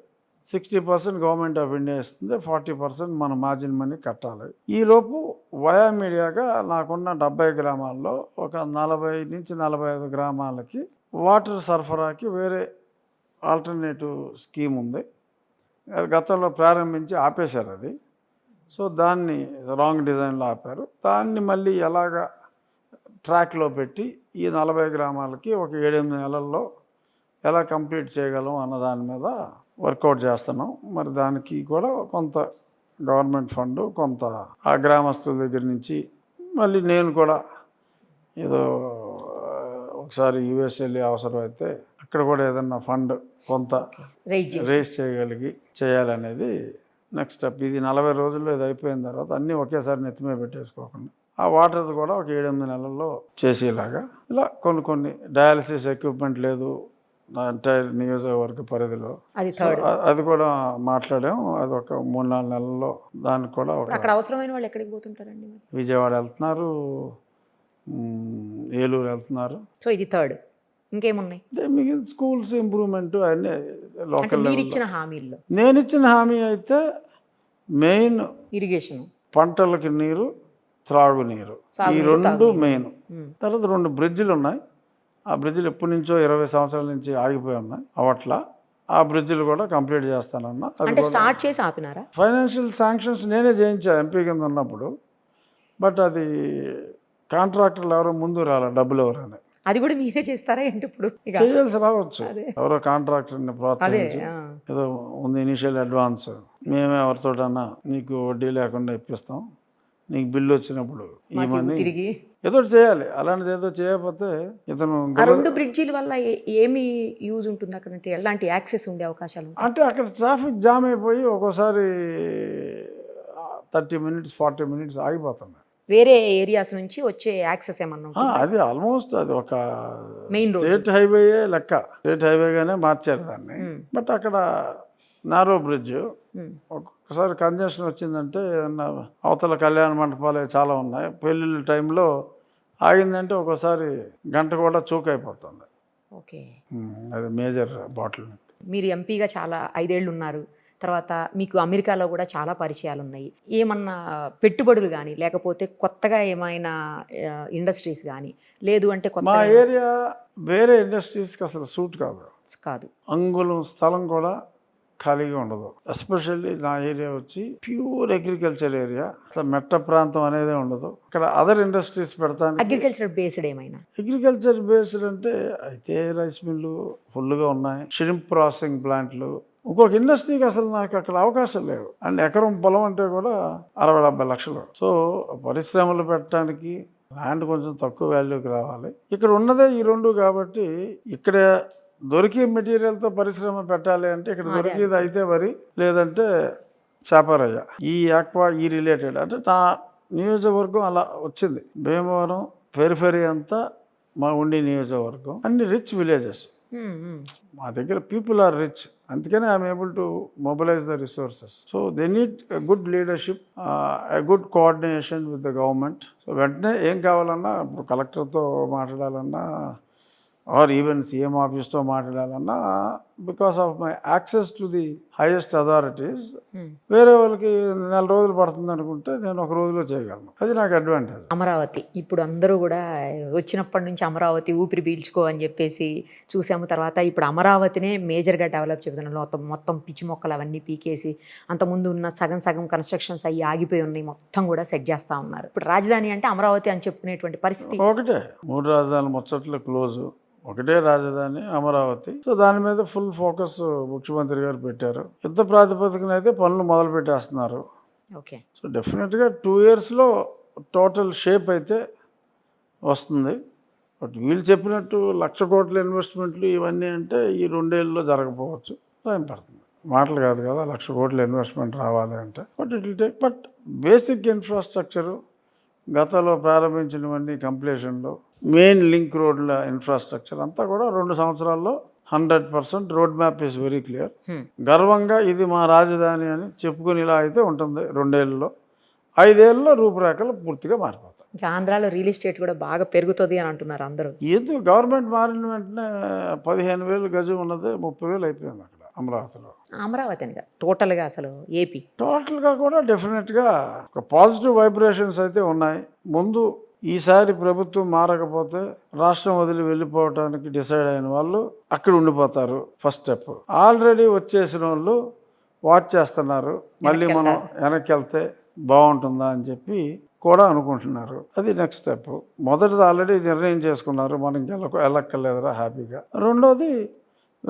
60% గవర్నమెంట్ ఆఫ్ ఇండియా ఇస్తుంది, 40% మన మార్జిన్ మనీ కట్టాలి. ఈలోపు వయా మీడియాగా నాకున్న 70 గ్రామాల్లో ఒక 40 నుంచి 45 గ్రామాలకి వాటర్ సరఫరాకి వేరే ఆల్టర్నేటివ్ స్కీమ్ ఉంది. అది గతంలో ప్రారంభించి ఆపేశారు అది. సో దాన్ని రాంగ్ డిజైన్లో ఆపారు. దాన్ని మళ్ళీ ఎలాగా ట్రాక్లో పెట్టి ఈ 40 గ్రామాలకి ఒక 7-8 నెలల్లో ఎలా కంప్లీట్ చేయగలం అన్న దాని మీద వర్కౌట్ చేస్తున్నాం. మరి దానికి కూడా కొంత గవర్నమెంట్ ఫండ్, కొంత ఆ గ్రామస్తుల దగ్గర నుంచి, మళ్ళీ నేను కూడా ఏదో ఒకసారి యూఎస్ వెళ్ళి అవసరం అయితే అక్కడ కూడా ఏదన్నా ఫండ్ కొంత రేస్ చేయగలిగి చేయాలనేది నెక్స్ట్ స్టెప్. ఇది 40 రోజుల్లో ఇది అయిపోయిన తర్వాత అన్నీ ఒకేసారి నెత్తిమే పెట్టేసుకోకుండా ఆ వాటర్ కూడా ఒక 7-8 నెలల్లో చేసేలాగా ఇలా కొన్ని డయాలసిస్ ఎక్విప్మెంట్ లేదు నా ఎంటైర్ నియోజకవర్గ పరిధిలో, అది కూడా మాట్లాడాం. అది ఒక 3-4 నెలల్లో దానికి కూడా అక్కడ అవసరమైన వాళ్ళు ఎక్కడికి పోతుంటారండి? విజయవాడ వెళ్తున్నారు, ఏలూరు వెళ్తున్నారు. సో ఇది థర్డ్. ఇంకేమున్నాయి మిగిలిన స్కూల్స్ ఇంప్రూవ్మెంట్ అన్నీ లోకల్. మీరు ఇచ్చిన హామీల్లో నేను ఇచ్చిన హామీ అయితే మెయిన్ ఇరిగేషన్, పంటలకి నీరు, త్రాగునీరు, ఈ 2 మెయిన్. తర్వాత 2 బ్రిడ్జిలు ఉన్నాయి. ఆ బ్రిడ్జిలు ఎప్పటి నుంచో 20 సంవత్సరాల నుంచి ఆగిపోయి ఉన్నాయి, అవట్లా ఆ బ్రిడ్జిలు కూడా కంప్లీట్ చేస్తానన్నా. అంటే స్టార్ట్ చేసి ఆపినారా? ఫైనాన్షియల్ శాంక్షన్స్ నేనే చేయించా ఎంపీ కింద ఉన్నప్పుడు. బట్ అది కాంట్రాక్టర్లు ఎవరో ముందు రాలే, డబ్బులు ఎవరని. అది కూడా మీరే చేస్తారా ఏంటి? ఇప్పుడు చేయాల్సి రావచ్చు, ఎవరో కాంట్రాక్టర్ని ప్రోత్సహించి ఏదో ఉంది ఇనిషియల్ అడ్వాన్స్, మేమే ఎవరితోటన్నా నీకు వడ్డీ లేకుండా ఇప్పిస్తాం, నీకు బిల్లు వచ్చినప్పుడు ఇవన్నీ ఏదో చేయాలి. అలాంటిది ఏదో చేయకపోతే ఇతను 2 బ్రిడ్జిల వల్ల ఏమి యూజ్ ఉంటుంది అక్కడ? అంటే ఎలాంటి యాక్సెస్ ఉండే అవకాశాలు? అంటే అక్కడ ట్రాఫిక్ జామ్ అయిపోయి ఒక్కోసారి 30 మినిట్స్ 40 మినిట్స్ ఆగిపోతుంది. వేరే ఏరియాస్ నుంచి వచ్చే యాక్సెస్ ఏమన్నా? అది ఆల్మోస్ట్ అది ఒక మెయిన్ రోడ్, స్టేట్ హైవే లెక్క, స్టేట్ హైవేగానే మార్చారు దాన్ని. బట్ అక్కడ నారో బ్రిడ్జ్, ఒక్కొక్కసారి కంజెషన్ వచ్చిందంటే అవతల కళ్యాణ మండపాలు చాలా ఉన్నాయి, పెళ్ళిళ్ళ టైంలో ఆగిందంటే ఒక్కోసారి గంట కూడా చూక్ అయిపోతుంది. ఓకే, అది మేజర్ బాటిల్. మీరు ఎంపీగా చాలా 5 ఏళ్ళు ఉన్నారు, తర్వాత మీకు అమెరికాలో కూడా చాలా పరిచయాలు ఉన్నాయి. ఏమన్నా పెట్టుబడులు కానీ, లేకపోతే కొత్తగా ఏమైనా ఇండస్ట్రీస్ కానీ, లేదు అంటే కొత్త మా ఏరియా వేరే ఇండస్ట్రీస్కి అసలు సూట్ కాదు. అంగుళం స్థలం కూడా ఖాళీగా ఉండదు. ఎస్పెషల్లీ నా ఏరియా వచ్చి ప్యూర్ అగ్రికల్చర్ ఏరియా, అసలు మెట్ట ప్రాంతం అనేది ఉండదు. ఇక్కడ అదర్ ఇండస్ట్రీస్ పెడతాను. అగ్రికల్చర్ బేస్డ్ ఏమైనా? అగ్రికల్చర్ బేస్డ్ అంటే అయితే రైస్ మిల్లు ఫుల్గా ఉన్నాయి, షిరింప్ ప్రాసెసింగ్ ప్లాంట్లు. ఇంకొక ఇండస్ట్రీకి అసలు నాకు అక్కడ అవకాశం లేవు. అండ్ ఎకరం పొలం అంటే కూడా 60-70 లక్షలు. సో పరిశ్రమలు పెట్టడానికి ల్యాండ్ కొంచెం తక్కువ వాల్యూకి రావాలి. ఇక్కడ ఉన్నదే ఈ 2 కాబట్టి ఇక్కడ దొరికే మెటీరియల్తో పరిశ్రమ పెట్టాలి అంటే ఇక్కడ దొరికేది అయితే వరి, లేదంటే చేపరయ్య, ఈ ఆక్వా, ఈ రిలేటెడ్. అంటే నా నియోజకవర్గం అలా వచ్చింది. భీమవరం పెరిఫెరీ అంతా మా ఉండి నియోజకవర్గం, అన్ని రిచ్ విలేజెస్. మా దగ్గర పీపుల్ ఆర్ రిచ్, అందుకనే I'm able to mobilise the resources. So they need good leadership, good coordination with the government. So వెంటనే ఏం కావాలన్నా, ఇప్పుడు కలెక్టర్తో మాట్లాడాలన్నా ఆర్ ఈవెన్ సీఎం ఆఫీస్తో మాట్లాడాలన్నా, because of my access to the highest authorities, వేరే వాళ్ళకి 4 రోజులు పడుతుంది అనుకుంటే నేను 1 రోజులో చేయగలను. అది నాకు అడ్వాంటేజ్. అమరావతి ఇప్పుడు అందరూ కూడా వచ్చినప్పటి నుంచి అమరావతి ఊపిరి పీల్చుకో అని చెప్పేసి చూసాము. తర్వాత ఇప్పుడు అమరావతినే మేజర్గా డెవలప్ చెబుతున్నాను. మొత్తం పిచ్చి మొక్కలు అవన్నీ పీకేసి, అంతకుముందు ఉన్న సగం కన్స్ట్రక్షన్స్ అయ్యి ఆగిపోయి ఉన్నాయి, మొత్తం కూడా సెట్ చేస్తూ ఉన్నారు. ఇప్పుడు రాజధాని అంటే అమరావతి అని చెప్పుకునేటువంటి పరిస్థితి. ఒకటే 3 రాజధానులు ముచ్చట్లు క్లోజు, ఒకటే రాజధాని అమరావతి. సో దాని మీద ఫుల్ ఫోకస్ ముఖ్యమంత్రి గారు పెట్టారు. యుద్ధ ప్రాతిపదికన అయితే పనులు మొదలు పెట్టేస్తున్నారు. ఓకే, సో డెఫినెట్గా 2 ఇయర్స్లో టోటల్ షేప్ అయితే వస్తుంది. బట్ వీళ్ళు చెప్పినట్టు 1,00,000 కోట్ల ఇన్వెస్ట్మెంట్లు ఇవన్నీ అంటే ఈ 2 ఏళ్ళలో జరగకపోవచ్చు, టైం పడుతుంది. మాటలు కాదు కదా 1,00,000 కోట్ల ఇన్వెస్ట్మెంట్ రావాలి అంటే. But it will take. But basic infrastructure గతంలో ప్రారంభించినవన్నీ కంప్లీషన్లో, మెయిన్ లింక్ రోడ్ల ఇన్ఫ్రాస్ట్రక్చర్ అంతా కూడా 2 సంవత్సరాల్లో 100% road map is very clear. గర్వంగా ఇది మా రాజధాని అని చెప్పుకుని ఇలా అయితే ఉంటుంది 2 ఏళ్ళలో. 5 ఏళ్ళలో రూపురేఖలు పూర్తిగా మారిపోతాయి. ఇంకా ఆంధ్రాలో రియల్ ఎస్టేట్ కూడా బాగా పెరుగుతుంది అని అంటున్నారు అందరూ. ఎందుకు గవర్నమెంట్ మారిన వెంటనే 15,000 గజం ఉన్నది 30,000 అయిపోయింది అక్కడ అమరావతిలో. అమరావతిగా టోటల్గా అసలు ఏపీ టోటల్గా కూడా డెఫినెట్గా ఒక పాజిటివ్ వైబ్రేషన్స్ అయితే ఉన్నాయి. ముందు ఈసారి ప్రభుత్వం మారకపోతే రాష్ట్రం వదిలి వెళ్ళిపోవటానికి డిసైడ్ అయిన వాళ్ళు అక్కడ ఉండిపోతారు. First step. ఆల్రెడీ వచ్చేసిన వాళ్ళు వాచ్ చేస్తున్నారు, మళ్ళీ మనం వెనక్కి వెళ్తే బాగుంటుందా అని చెప్పి కూడా అనుకుంటున్నారు. అది నెక్స్ట్ స్టెప్. మొదటిది ఆల్రెడీ నిర్ణయం చేసుకున్నారు, మనం వెళ్ళక్కర్లేదురా హ్యాపీగా. రెండోది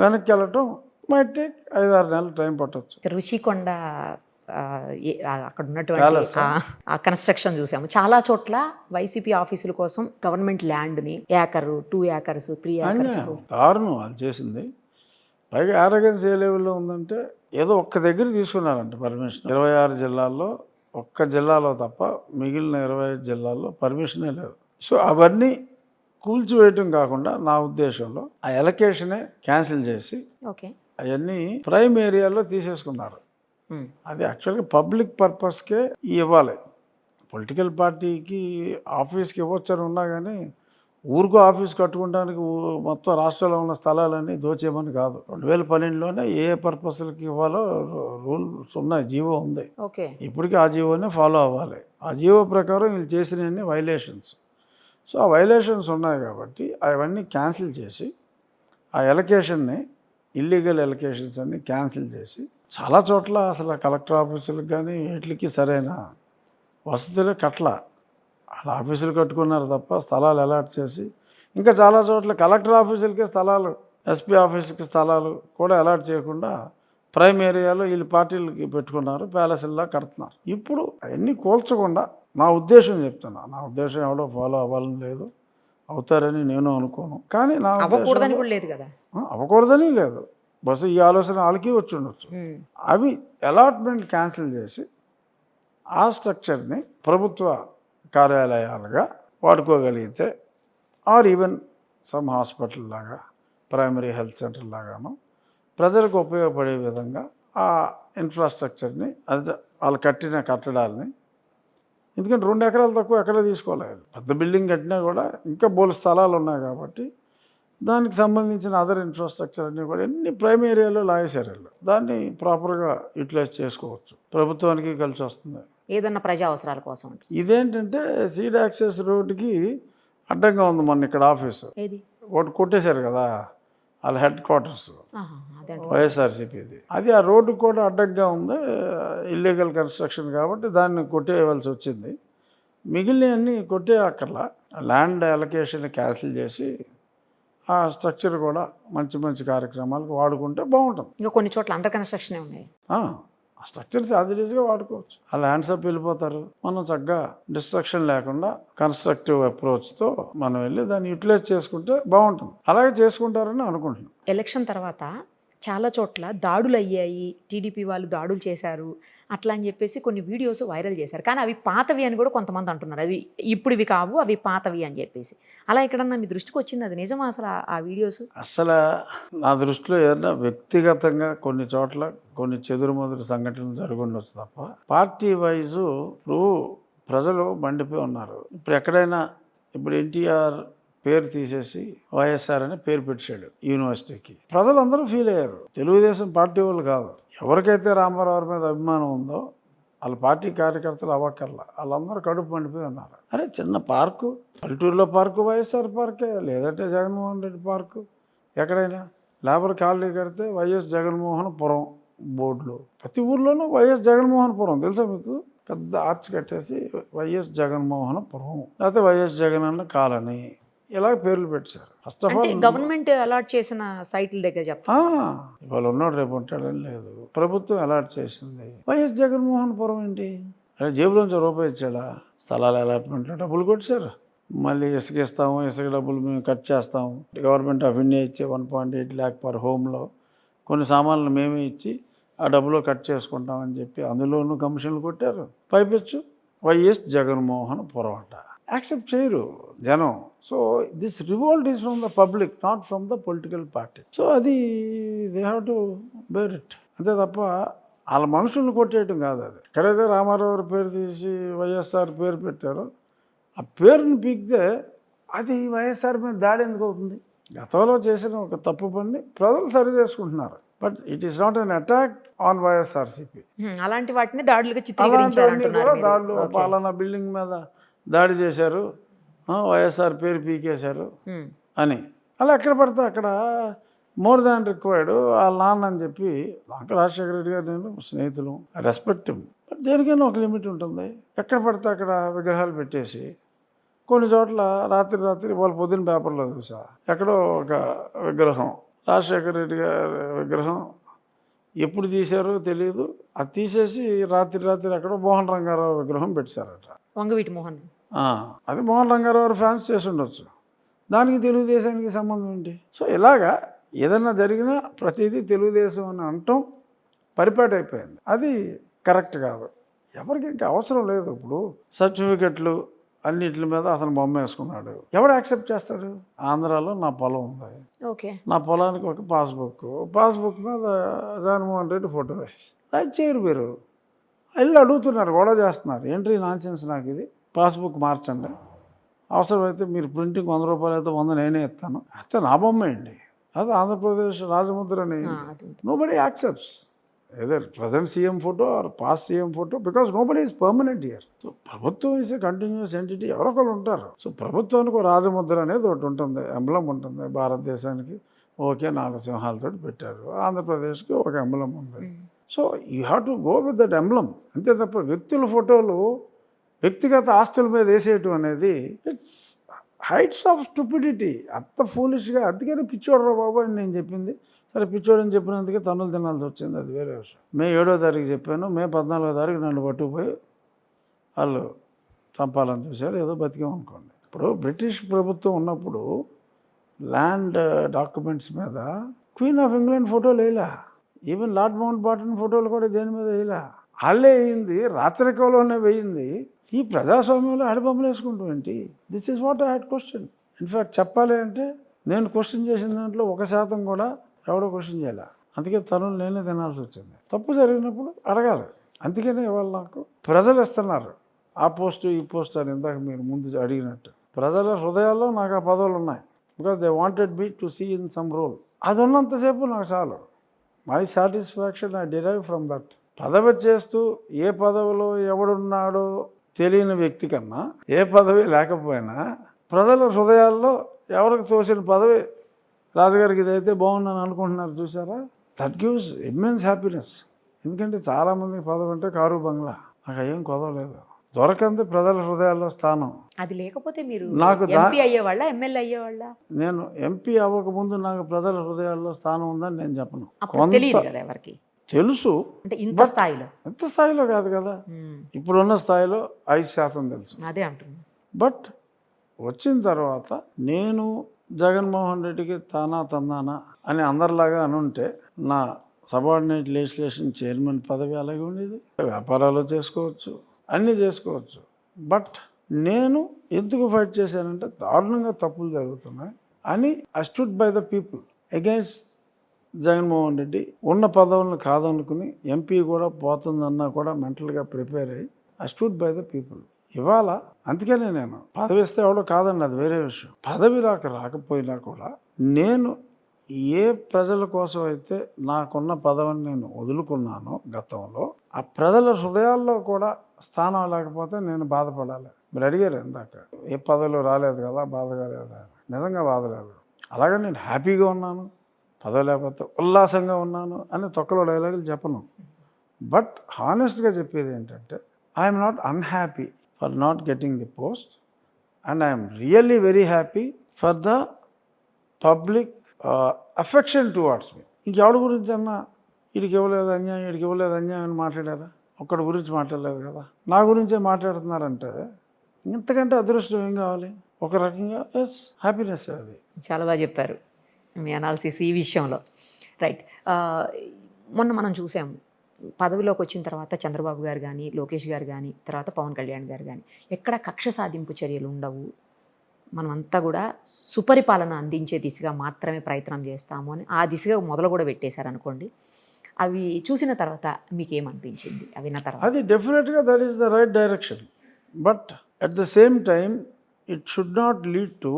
వెనక్కి వెళ్ళటం మైట్ టేక్ 5-6 నెలలు టైం పట్టవచ్చు. రుషికొండ అక్కడ ఉన్నటువంటి ఆ కన్స్ట్రక్షన్ చూసాము. చాలా చోట్ల వైసీపీ ఆఫీసుల కోసం గవర్నమెంట్ ల్యాండ్ని 1 ఏకరు 2 ఏకర్స్ 3 ఏకర్స్ దారుణం వాళ్ళు చేసింది. పైగా యారగెన్స్ ఏ లెవెల్లో ఉందంటే ఏదో ఒక్క దగ్గర తీసుకున్నారంట పర్మిషన్. 26 జిల్లాల్లో ఒక్క జిల్లాలో తప్ప మిగిలిన 25 జిల్లాల్లో పర్మిషనే లేదు. సో అవన్నీ కూల్చివేయటం కాకుండా నా ఉద్దేశంలో ఆ ఎలకేషనే క్యాన్సిల్ చేసి ఓకే అవన్నీ ప్రైమ్ ఏరియాలో తీసేసుకున్నారు. అది యాక్చువల్గా పబ్లిక్ పర్పస్కే ఇవ్వాలి. పొలిటికల్ పార్టీకి ఆఫీస్కి ఇవ్వచ్చని ఉన్నా కానీ ఊరికో ఆఫీస్ కట్టుకోవడానికి మొత్తం రాష్ట్రంలో ఉన్న స్థలాలన్నీ దోచేయమని కాదు. 2012లోనే ఏ పర్పస్లకి ఇవ్వాలో రూల్స్ ఉన్నాయి, జీవో ఉంది. ఇప్పటికీ ఆ జీవోనే ఫాలో అవ్వాలి. ఆ జీవో ప్రకారం వీళ్ళు చేసినవన్నీ వైలేషన్స్. సో ఆ వైలేషన్స్ ఉన్నాయి కాబట్టి అవన్నీ క్యాన్సిల్ చేసి ఆ ఎలకేషన్ని, ఇల్లీగల్ ఎలకేషన్స్ అన్ని క్యాన్సిల్ చేసి చాలా చోట్ల అసలు కలెక్టర్ ఆఫీసులకు కానీ వీటికి సరైన వసతులు కట్ల వాళ్ళ ఆఫీసులు కట్టుకున్నారు తప్ప స్థలాలు అలాట్ చేసి, ఇంకా చాలా చోట్ల కలెక్టర్ ఆఫీసులకే స్థలాలు, ఎస్పీ ఆఫీస్కి స్థలాలు కూడా అలాట్ చేయకుండా ప్రైమ్ ఏరియాలో వీళ్ళు పార్టీలకి పెట్టుకున్నారు, ప్యాలెస్లా కడుతున్నారు. ఇప్పుడు అవన్నీ కూల్చకుండా నా ఉద్దేశం చెప్తున్నా. నా ఉద్దేశం ఎవడో ఫాలో అవ్వాలని లేదు, అవుతారని నేను అనుకోను. కానీ నా అవ్వకూడదని కూడా లేదు కదా, అవ్వకూడదని లేదు. బస్సు ఈ ఆలోచన వాళ్ళకి వచ్చి ఉండొచ్చు. అవి అలాట్మెంట్ క్యాన్సిల్ చేసి ఆ స్ట్రక్చర్ని ప్రభుత్వ కార్యాలయాలుగా వాడుకోగలిగితే, ఆర్ ఈవెన్ సమ్ హాస్పిటల్ లాగా, ప్రైమరీ హెల్త్ సెంటర్ లాగాను ప్రజలకు ఉపయోగపడే విధంగా ఆ ఇన్ఫ్రాస్ట్రక్చర్ని, అది వాళ్ళు కట్టిన కట్టడాలని, ఎందుకంటే 2 ఎకరాలు తక్కువ ఎక్కడ తీసుకోలేదు. పెద్ద బిల్డింగ్ కట్టినా కూడా ఇంకా బోలు స్థలాలు ఉన్నాయి కాబట్టి దానికి సంబంధించిన అదర్ ఇన్ఫ్రాస్ట్రక్చర్ అన్నీ కూడా ఎన్ని ప్రైమ్ ఏరియాలో లాగేశారు. దాన్ని ప్రాపర్గా యూటిలైజ్ చేసుకోవచ్చు, ప్రభుత్వానికి కలిసి వస్తుంది ఏదన్నా ప్రజా అవసరాల కోసం. ఇదేంటంటే సీడ్ యాక్సెస్ రోడ్డుకి అడ్డంగా ఉంది. మొన్న ఇక్కడ ఆఫీసు ఒకటి కొట్టేశారు కదా, వాళ్ళ హెడ్ క్వార్టర్స్ వైఎస్ఆర్సీపీది. అది ఆ రోడ్డు కూడా అడ్డంగా ఉంది, ఇల్లీగల్ కన్స్ట్రక్షన్ కాబట్టి దాన్ని కొట్టేయవలసి వచ్చింది. మిగిలినవన్నీ కొట్టే అక్కర్లా, ల్యాండ్ అలొకేషన్ క్యాన్సిల్ చేసి ఆ స్ట్రక్చర్ కూడా మంచి మంచి కార్యక్రమాలకు వాడుకుంటే బాగుంటుంది. ఇంకా కొన్ని చోట్ల అండర్ కన్స్ట్రక్షన్ ఉన్నాయి. ఆ స్ట్రక్చర్స్ యాజ్ గా వాడుకోవచ్చు. ఆ ల్యాండ్స్ అప్ వెళ్ళిపోతారు, మనం చక్కగా డిస్ట్రక్షన్ లేకుండా కన్స్ట్రక్టివ్ అప్రోచ్తో మనం వెళ్ళి దాన్ని యూటిలైజ్ చేసుకుంటే బాగుంటుంది. అలాగే చేసుకుంటారని అనుకుంటున్నాను. ఎలక్షన్ తర్వాత చాలా చోట్ల దాడులు అయ్యాయి, టీడీపీ వాళ్ళు దాడులు చేశారు అట్లా అని చెప్పేసి కొన్ని వీడియోస్ వైరల్ చేశారు. కానీ అవి పాతవి అని కూడా కొంతమంది అంటున్నారు, అవి ఇప్పుడువి కావు, అవి పాతవి అని చెప్పేసి. అలా ఎక్కడన్నా మీ దృష్టికి వచ్చింది అది నిజమా అసలు ఆ వీడియోస్? అసలు నా దృష్టిలో ఏదైనా వ్యక్తిగతంగా కొన్ని చోట్ల కొన్ని చెదురుమదురు సంఘటనలు జరుగుండొచ్చు తప్ప పార్టీ వైజు ఇప్పుడు ప్రజలు మండిపోయి ఉన్నారు. ఇప్పుడు ఎక్కడైనా ఇప్పుడు ఎన్టీఆర్ పేరు తీసేసి వైఎస్ఆర్ అని పేరు పెట్టాడు యూనివర్సిటీకి, ప్రజలందరూ ఫీల్ అయ్యారు. తెలుగుదేశం పార్టీ వాళ్ళు కాదు, ఎవరికైతే రామారావు మీద అభిమానం ఉందో వాళ్ళ పార్టీ కార్యకర్తలు అవ్వక్కర్లా, వాళ్ళందరూ కడుపు మండిపోయి ఉన్నారు. అరే చిన్న పార్కు, పల్లెటూరులో పార్కు వైఎస్ఆర్ పార్కే, లేదంటే జగన్మోహన్ రెడ్డి పార్కు, ఎక్కడైనా లేబర్ కాలనీ కడితే వైఎస్ జగన్మోహన్ పురం బోర్డులు, ప్రతి ఊర్లోనూ వైఎస్ జగన్మోహన్ పురం తెలుసా మీకు, పెద్ద ఆర్చ్ కట్టేసి వైఎస్ జగన్మోహన్ పురం, లేకపోతే వైఎస్ జగన్ అన్న కాలనీ, ఇలా పేర్లు పెట్టారు. First of all government allot చేసిన సైట్ల దగ్గర చెప్తా, ఇవాళ ఉన్నాడు రేపు ఉంటాడని లేదు, ప్రభుత్వం అలాట్ చేసింది. వైఎస్ జగన్మోహన్ పురం ఏంటి, జేబులోంచి రూపాయి ఇచ్చాడా? స్థలాల అలాట్మెంట్లో డబ్బులు కొట్టారు, మళ్ళీ ఇసుక ఇస్తాము, ఇసుక డబ్బులు మేము కట్ చేస్తాము, గవర్నమెంట్ ఆఫ్ ఇండియా ఇచ్చే 1.8 lakh పర్ హోమ్లో కొన్ని సామాన్లు మేమే ఇచ్చి ఆ డబ్బులో కట్ చేసుకుంటామని చెప్పి అందులోనూ కమిషన్లు కొట్టారు. పైపెచ్చు వైఎస్ జగన్మోహన్ పొరపాట యాక్సెప్ట్ చేయరు జనం. So this revolt is from the public, not from the political party. So అది they have to bear it, అంతే తప్ప వాళ్ళ మనుషులను కొట్టేయటం కాదు. అది ఎక్కడైతే రామారావు గారి పేరు తీసి వైఎస్ఆర్ పేరు పెట్టారో ఆ పేరుని పీకితే అది వైఎస్ఆర్ మీద దాడి ఎందుకు అవుతుంది? గతంలో చేసిన ఒక తప్పు పని ప్రజలు సరి చేసుకుంటున్నారు, but it is not an attack on YSRCP. అలాంటి వాటిని దాడులుగా చిత్రీకరించారు అంటున్నారు మీరు. దాడులు పాలనా బిల్డింగ్ మీద దాడి చేశారు, వైఎస్ఆర్ పేరు పీకేశారు అని అలా ఎక్కడ పడితే అక్కడ మోర్ దాన్ రిక్వైర్డ్ వాళ్ళ నాన్న అని చెప్పి రాజశేఖర రెడ్డి గారు నేను స్నేహితులు, రెస్పెక్ట్. బట్ దేనికైనా ఒక లిమిట్ ఉంటుంది. ఎక్కడ పడితే అక్కడ విగ్రహాలు పెట్టేసి కొన్ని చోట్ల రాత్రి వాళ్ళ పొద్దున్న పేపర్లో చూసా ఎక్కడో ఒక విగ్రహం, రాజశేఖర రెడ్డి గారి విగ్రహం ఎప్పుడు తీశారో తెలియదు, అది తీసేసి రాత్రి ఎక్కడో మోహన్ రంగారావు విగ్రహం పెట్టారట. వంగవీటి మోహన్, అది మోహన్ రంగారావు ఫ్యాన్స్ చేసి ఉండొచ్చు, దానికి తెలుగుదేశానికి సంబంధం ఏంటి? సో ఇలాగా ఏదైనా జరిగినా ప్రతిదీ తెలుగుదేశం అని అనటం పరిపాటి అయిపోయింది. అది కరెక్ట్ కాదు, ఎవరికి ఇంకా అవసరం లేదు. ఇప్పుడు సర్టిఫికెట్లు అన్నిటి మీద అతను బొమ్మ వేసుకున్నాడు, ఎవరు యాక్సెప్ట్ చేస్తాడు? ఆంధ్రాలో నా పొలం ఉంది, ఓకే, నా పొలానికి ఒక పాస్బుక్ మీద జగన్మోహన్ రెడ్డి ఫోటో వేసి అది చేయరు. మీరు వెళ్ళి అడుగుతున్నారు, గొడవ చేస్తున్నారు, ఏంటి నాన్సెన్స్, నాకు ఇది పాస్బుక్ మార్చండి, అవసరమైతే మీరు ప్రింటింగ్ 100 రూపాయలు అయితే 100 నేనే ఇస్తాను, అయితే నా బొమ్మ వేయండి, అది ఆంధ్రప్రదేశ్ రాజముద్ర అని. Nobody accepts either present CM photo or past CM photo because nobody is permanent here. So ప్రభుత్వం ఈజ్ ఏ కంటిన్యూస్ ఎంటిటీ, ఎవరో ఒకరు ఉంటారు. సో ప్రభుత్వానికి ఒక రాజముద్ర అనేది ఒకటి ఉంటుంది, ఎంబ్లం ఉంటుంది. భారతదేశానికి ఓకే 4 సింహాలతో పెట్టారు, ఆంధ్రప్రదేశ్కి ఒక ఎంబ్లం ఉంది. So you have to go with that emblem, అంతే తప్ప వ్యక్తుల ఫోటోలు వ్యక్తిగత ఆస్తుల మీద వేసేయటం అనేది ఇట్స్ హైట్స్ ఆఫ్ స్టూపిడిటీ. అంత ఫూలిష్గా, అందుకని పిచ్చోడరా బాబు అని నేను చెప్పింది. సరే పిచ్చోడని చెప్పినందుకే తన్నులు తినాల్సి వచ్చింది, అది వేరే విషయం. మే 7వ తారీఖు చెప్పాను, మే 14వ తారీఖు నన్ను పట్టుకుపోయి వాళ్ళు చంపాలని చూశారు, ఏదో బతికామనుకోండి. ఇప్పుడు బ్రిటిష్ ప్రభుత్వం ఉన్నప్పుడు ల్యాండ్ డాక్యుమెంట్స్ మీద క్వీన్ ఆఫ్ ఇంగ్లాండ్ ఫోటోలు వేయలా, ఈవెన్ లార్డ్ మౌంట్ బాటన్ ఫోటోలు కూడా దేని మీద వేయలా. వాళ్ళే వేయింది, రాత్రికంలోనే వేయింది. ఈ ప్రజాస్వామ్యంలో ఆడబొమ్మలు వేసుకుంటాం ఏంటి? This is what I had question. In fact చెప్పాలి అంటే నేను క్వశ్చన్ చేసిన దాంట్లో 1% కూడా ఎవడో క్వశ్చన్ చేయాలి. అందుకే తనులు నేనే తినాల్సి వచ్చింది. తప్పు జరిగినప్పుడు అడగాలి. అందుకనే ఇవాళ నాకు ప్రజలు ఇస్తున్నారు ఆ పోస్టు ఈ పోస్ట్ అని, ఇందాక మీరు ముందు అడిగినట్టు. ప్రజల హృదయాల్లో నాకు ఆ పదవులు ఉన్నాయి, because they wanted me to see in some role. అది ఉన్నంతసేపు నాకు చాలు. My satisfaction I derive from that. పదవి చేస్తూ ఏ పదవిలో ఎవడున్నాడో తెలియని వ్యక్తి కన్నా ఏ పదవి లేకపోయినా ప్రజల హృదయాల్లో ఎవరికి తోసిన పదవి, రాజుగారికి ఇదైతే బాగుందని అనుకుంటున్నారు చూసారా, దట్ గివ్స్ ఇమ్మెన్స్ హ్యాపీనెస్. ఎందుకంటే చాలామందికి పదవి అంటే కారు బంగ్లా, నాకు ఏం కొదవలేదు. దొరకంది ప్రజల హృదయాల్లో స్థానం. అది లేకపోతే మీరు నాకు ఎంపీ అయ్యేవాళ్ళ, ఎమ్మెల్యే అయ్యేవాళ్ళ? నేను ఎంపీ అవ్వకముందు నాకు ప్రజల హృదయాల్లో స్థానం ఉందని నేను చెప్పను. అప్పుడు తెలియదు కదా ఎవరికి, తెలుసు, అంటే ఇంత స్థాయిలో, ఎంత స్థాయిలో కాదు కదా, ఇప్పుడున్న స్థాయిలో 5% తెలుసు. అదే అంటున్నా. బట్ వచ్చిన తర్వాత నేను జగన్మోహన్ రెడ్డికి తందానా అని అందరిలాగా అనుంటే నా సబార్డినేట్ లెజిస్లేషన్ చైర్మన్ పదవి అలాగే ఉండేది. వ్యాపారాలు చేసుకోవచ్చు, అన్నీ చేసుకోవచ్చు. బట్ నేను ఎందుకు ఫైట్ చేశానంటే దారుణంగా తప్పులు జరుగుతున్నాయి అని I stood by the people against Jaganmohan Reddy. ఉన్న పదవులను కాదనుకుని ఎంపీ కూడా పోతుందన్నా కూడా మెంటల్గా ప్రిపేర్ అయ్యి I stood by the people. ఇవాళ అందుకనే నేను పదవి ఇస్తే ఎవడో కాదండి, అది వేరే విషయం. పదవి రాకపోయినా కూడా నేను ఏ ప్రజల కోసం అయితే నాకున్న పదవిని నేను వదులుకున్నానో గతంలో, ఆ ప్రజల హృదయాల్లో కూడా స్థానం లేకపోతే నేను బాధపడాలి. మీరు అడిగారు ఇందాక ఏ పదవిలో రాలేదు కదా, బాధగా లేదా? నిజంగా బాధ లేదు. అలాగే నేను హ్యాపీగా ఉన్నాను, పదవి లేకపోతే ఉల్లాసంగా ఉన్నాను అని తొక్కలో డైలాగులు చెప్పను. బట్ హానెస్ట్గా చెప్పేది ఏంటంటే I'm not unhappy for not getting the post and I'm really very happy for the public affection towards me. ఇంకెవడి గురించి అన్నా వీడికి ఇవ్వలేదు అన్యాయం, వీడికి ఇవ్వలేదు అన్యాయం అని మాట్లాడారా? ఒక్కడి గురించి మాట్లాడలేదు కదా. నా గురించే మాట్లాడుతున్నారంటే ఇంతకంటే అదృష్టం ఏం కావాలి? ఒక రకంగా ఎస్ హ్యాపీనెస్ అది. చాలా బాగా చెప్పారు మీ అనాలిసిస్ ఈ విషయంలో. రైట్. మొన్న మనం చూసాము పదవిలోకి వచ్చిన తర్వాత చంద్రబాబు గారు కానీ, లోకేష్ గారు కానీ, తర్వాత పవన్ కళ్యాణ్ గారు కానీ ఎక్కడ కక్ష సాధింపు చర్యలు ఉండవు, మనమంతా కూడా సుపరిపాలన అందించే దిశగా మాత్రమే ప్రయత్నం చేస్తాము అని ఆ దిశగా మొదలు కూడా పెట్టేశారు అనుకోండి. అవి చూసిన తర్వాత మీకు ఏమనిపించింది అవి విన్న తర్వాత? అది డెఫినెట్గా that is the right direction, but at the same time it should not lead to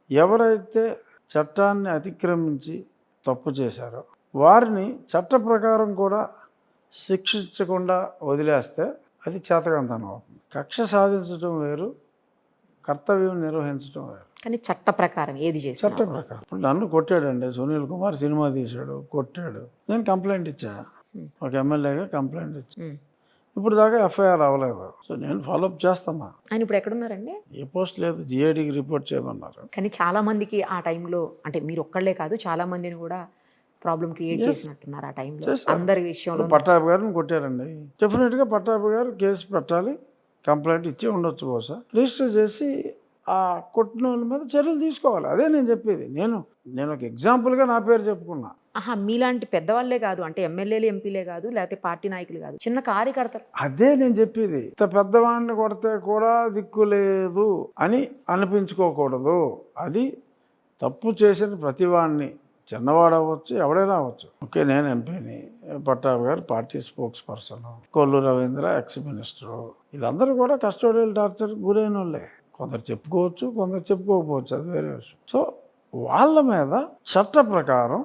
ఎవరైతే చట్టాన్ని అతిక్రమించి తప్పు చేశారో వారిని చట్ట ప్రకారం కూడా శిక్షించకుండా వదిలేస్తే అది చేతకంతనం అవుతుంది. కక్ష సాధించడం వేరు, కర్తవ్యం నిర్వహించడం వేరు. కానీ చట్ట ప్రకారం ఏది చేశారు? చట్ట ప్రకారం ఇప్పుడు నన్ను కొట్టాడండి సునీల్ కుమార్, సినిమా తీశాడు, కొట్టాడు, నేను కంప్లైంట్ ఇచ్చా, ఒక ఎమ్మెల్యేగా కంప్లైంట్ ఇచ్చా. ఇప్పుడు దాకా ఎఫ్ఐఆర్ అవ్వలేదు. సో నేను ఫాలోఅప్ చేస్తున్నా. ఆయన ఇప్పుడు ఎక్కడున్నారండి? ఏ పోస్ట్ లేదు, జిఐడికి రిపోర్ట్ చేయమన్నారు. కానీ చాలా మందికి ఆ టైంలో, అంటే మీరు ఒక్కళ్ళే కాదు చాలా మందిని కూడా ప్రాబ్లం క్రియేట్ చేసినట్టున్నారు ఆ టైంలో అందరి విషయంలో. పట్టాభి గారిని కొట్టారండి, డెఫినెట్గా పట్టాభి గారు కేసు పెట్టాలి, కంప్లైంట్ ఇచ్చి ఉండొచ్చు, బహుశా రిజిస్టర్ చేసి ఆ కొట్టిన వాళ్ళ మీద చర్యలు తీసుకోవాలి. అదే నేను చెప్పేది. నేను ఒక ఎగ్జాంపుల్గా నా పేరు చెప్పుకున్నా. మీలాంటి పెద్దవాళ్ళే కాదు, అంటే ఎమ్మెల్యేలు ఎంపీలే కాదు, లేకపోతే పార్టీ నాయకులు కాదు, చిన్న కార్యకర్తలు. అదే నేను చెప్పేది. ఇంత పెద్దవాడిని కొడితే కూడా దిక్కు లేదు అని అనిపించుకోకూడదు. అది తప్పు చేసిన ప్రతివాడిని, చిన్నవాడు అవ్వచ్చు, ఎవడైనా అవ్వచ్చు. ఓకే, నేను ఎంపీని, పట్టాభి గారు party spokes person, Kollu Ravindra X minister, వీళ్ళందరూ కూడా కస్టోడియల్ టార్చర్ గురైన వాళ్ళే. కొందరు చెప్పుకోవచ్చు, కొందరు చెప్పుకోకపోవచ్చు, అది వేరే విషయం. సో వాళ్ళ మీద చట్ట ప్రకారం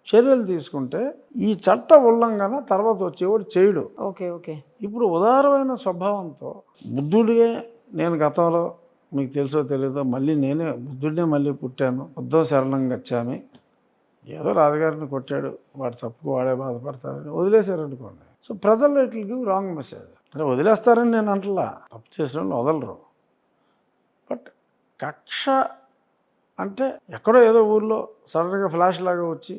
చర్యలు తీసుకుంటే ఈ చట్ట ఉల్లంఘన తర్వాత వచ్చేవాడు చేయడు. Okay okay. ఇప్పుడు ఉదారమైన స్వభావంతో బుద్ధుడిగే, నేను గతంలో మీకు తెలుసో తెలీదో మళ్ళీ నేనే బుద్ధుడినే మళ్ళీ పుట్టాను, బుద్ధం శరణం గచ్చామి, ఏదో రాజుగారిని కొట్టాడు, వాడు తప్పుకు వాడే బాధపడతారని వదిలేశారనుకోండి. సో ప్రజల్లో ఇట్లా గివ్ రాంగ్ మెసేజ్. అంటే వదిలేస్తారని నేను అంటలా, తప్పు చేసిన వాళ్ళు వదలరు. బట్ కక్ష అంటే ఎక్కడో ఏదో ఊర్లో సడన్గా ఫ్లాష్ లాగా వచ్చి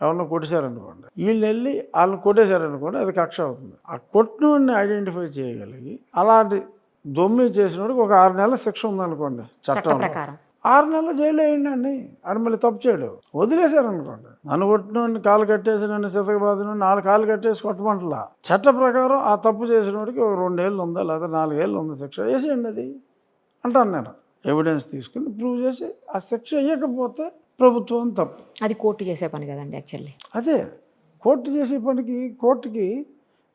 ఎవరినో కొట్టేశారనుకోండి, వీళ్ళు వెళ్ళి వాళ్ళని కొట్టేశారనుకోండి, అది కక్ష అవుతుంది. ఆ కొట్టినోడిని ఐడెంటిఫై చేయగలిగి అలాంటి దొమ్మి చేసినోడికి ఒక 6 నెలల శిక్ష ఉందనుకోండి చట్టం ప్రకారం, 6 నెలలు జైలు వేయండి. ఆడు మళ్ళీ తప్పు చేయడు. వదిలేశారనుకోండి, నన్ను కొట్టినోడిని కాలు కట్టేసి, నన్ను చితకబాదిన 4 కాళ్ళు కట్టేసి కొట్టమంటలా. చట్ట ప్రకారం ఆ తప్పు చేసినోడికి 2 ఏళ్ళు ఉందా లేదా 4 ఏళ్ళు ఉందా శిక్ష వేసేయండి. అది అంటాను నేను. ఎవిడెన్స్ తీసుకుని ప్రూవ్ చేసి ఆ శిక్ష వేయకపోతే ప్రభుత్వం తప్పు. అది కోర్టు చేసే పని కదండి యాక్చువల్లీ. అదే కోర్టు చేసే పనికి, కోర్టుకి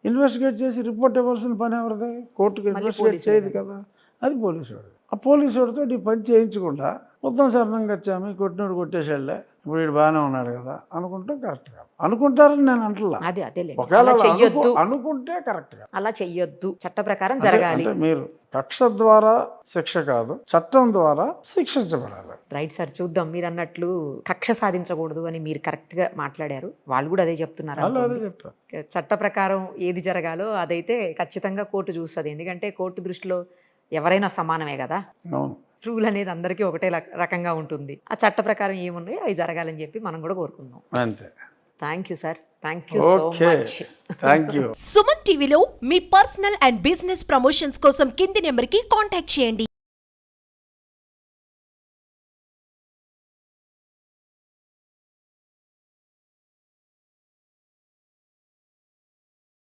ఇన్వెస్టిగేట్ చేసి రిపోర్ట్ ఇవ్వాల్సిన పని ఎవరిది? కోర్టుకి ఇన్వెస్టిగేట్ చేయదు కదా, అది పోలీసువాడు. ఆ పోలీసువాడితో ఈ పని చేయించకుండా మొత్తం శరణంగా వచ్చాము, కొట్టినోడు కొట్టేసాడులే, ఇప్పుడు వీడు బాగానే ఉన్నాడు కదా అనుకుంటాం కరెక్ట్ కాదు. అనుకుంటారని నేను అంటలా. ఒకవేళ అనుకుంటే కరెక్ట్ కాదు, అలా చెయ్యొద్దు. చట్ట ప్రకారం జరగాలి. అంటే మీరు కక్ష ద్వారా శిక్ష కాదు, చట్టం ద్వారా శిక్షించబడాలి. Right sir. చూద్దాం, మీరు అన్నట్లు కక్ష సాధించకూడదు అని మీరు కరెక్ట్ గా మాట్లాడారు. వాళ్ళు కూడా అదే చెప్తున్నారు. అదే చెప్పారు. చట్ట ప్రకారం ఏది జరగాలో అదైతే ఖచ్చితంగా కోర్టు చూస్తుంది. ఎందుకంటే కోర్టు దృష్టిలో ఎవరైనా సమానమే కదా. అవును, రూల్ అనేది అందరికీ ఒకటే రకంగా ఉంటుంది. ఆ చట్ట ప్రకారం ఏమున్నాయో అవి జరగాలని చెప్పి మనం కూడా కోరుకుందాం. అంతే. Thank you sir. Thank you so much. Thank you. Suman టీవీలో మీ పర్సనల్ అండ్ బిజినెస్ ప్రమోషన్స్ కోసం కింది నెంబర్కి కాంటాక్ట్ చేయండి.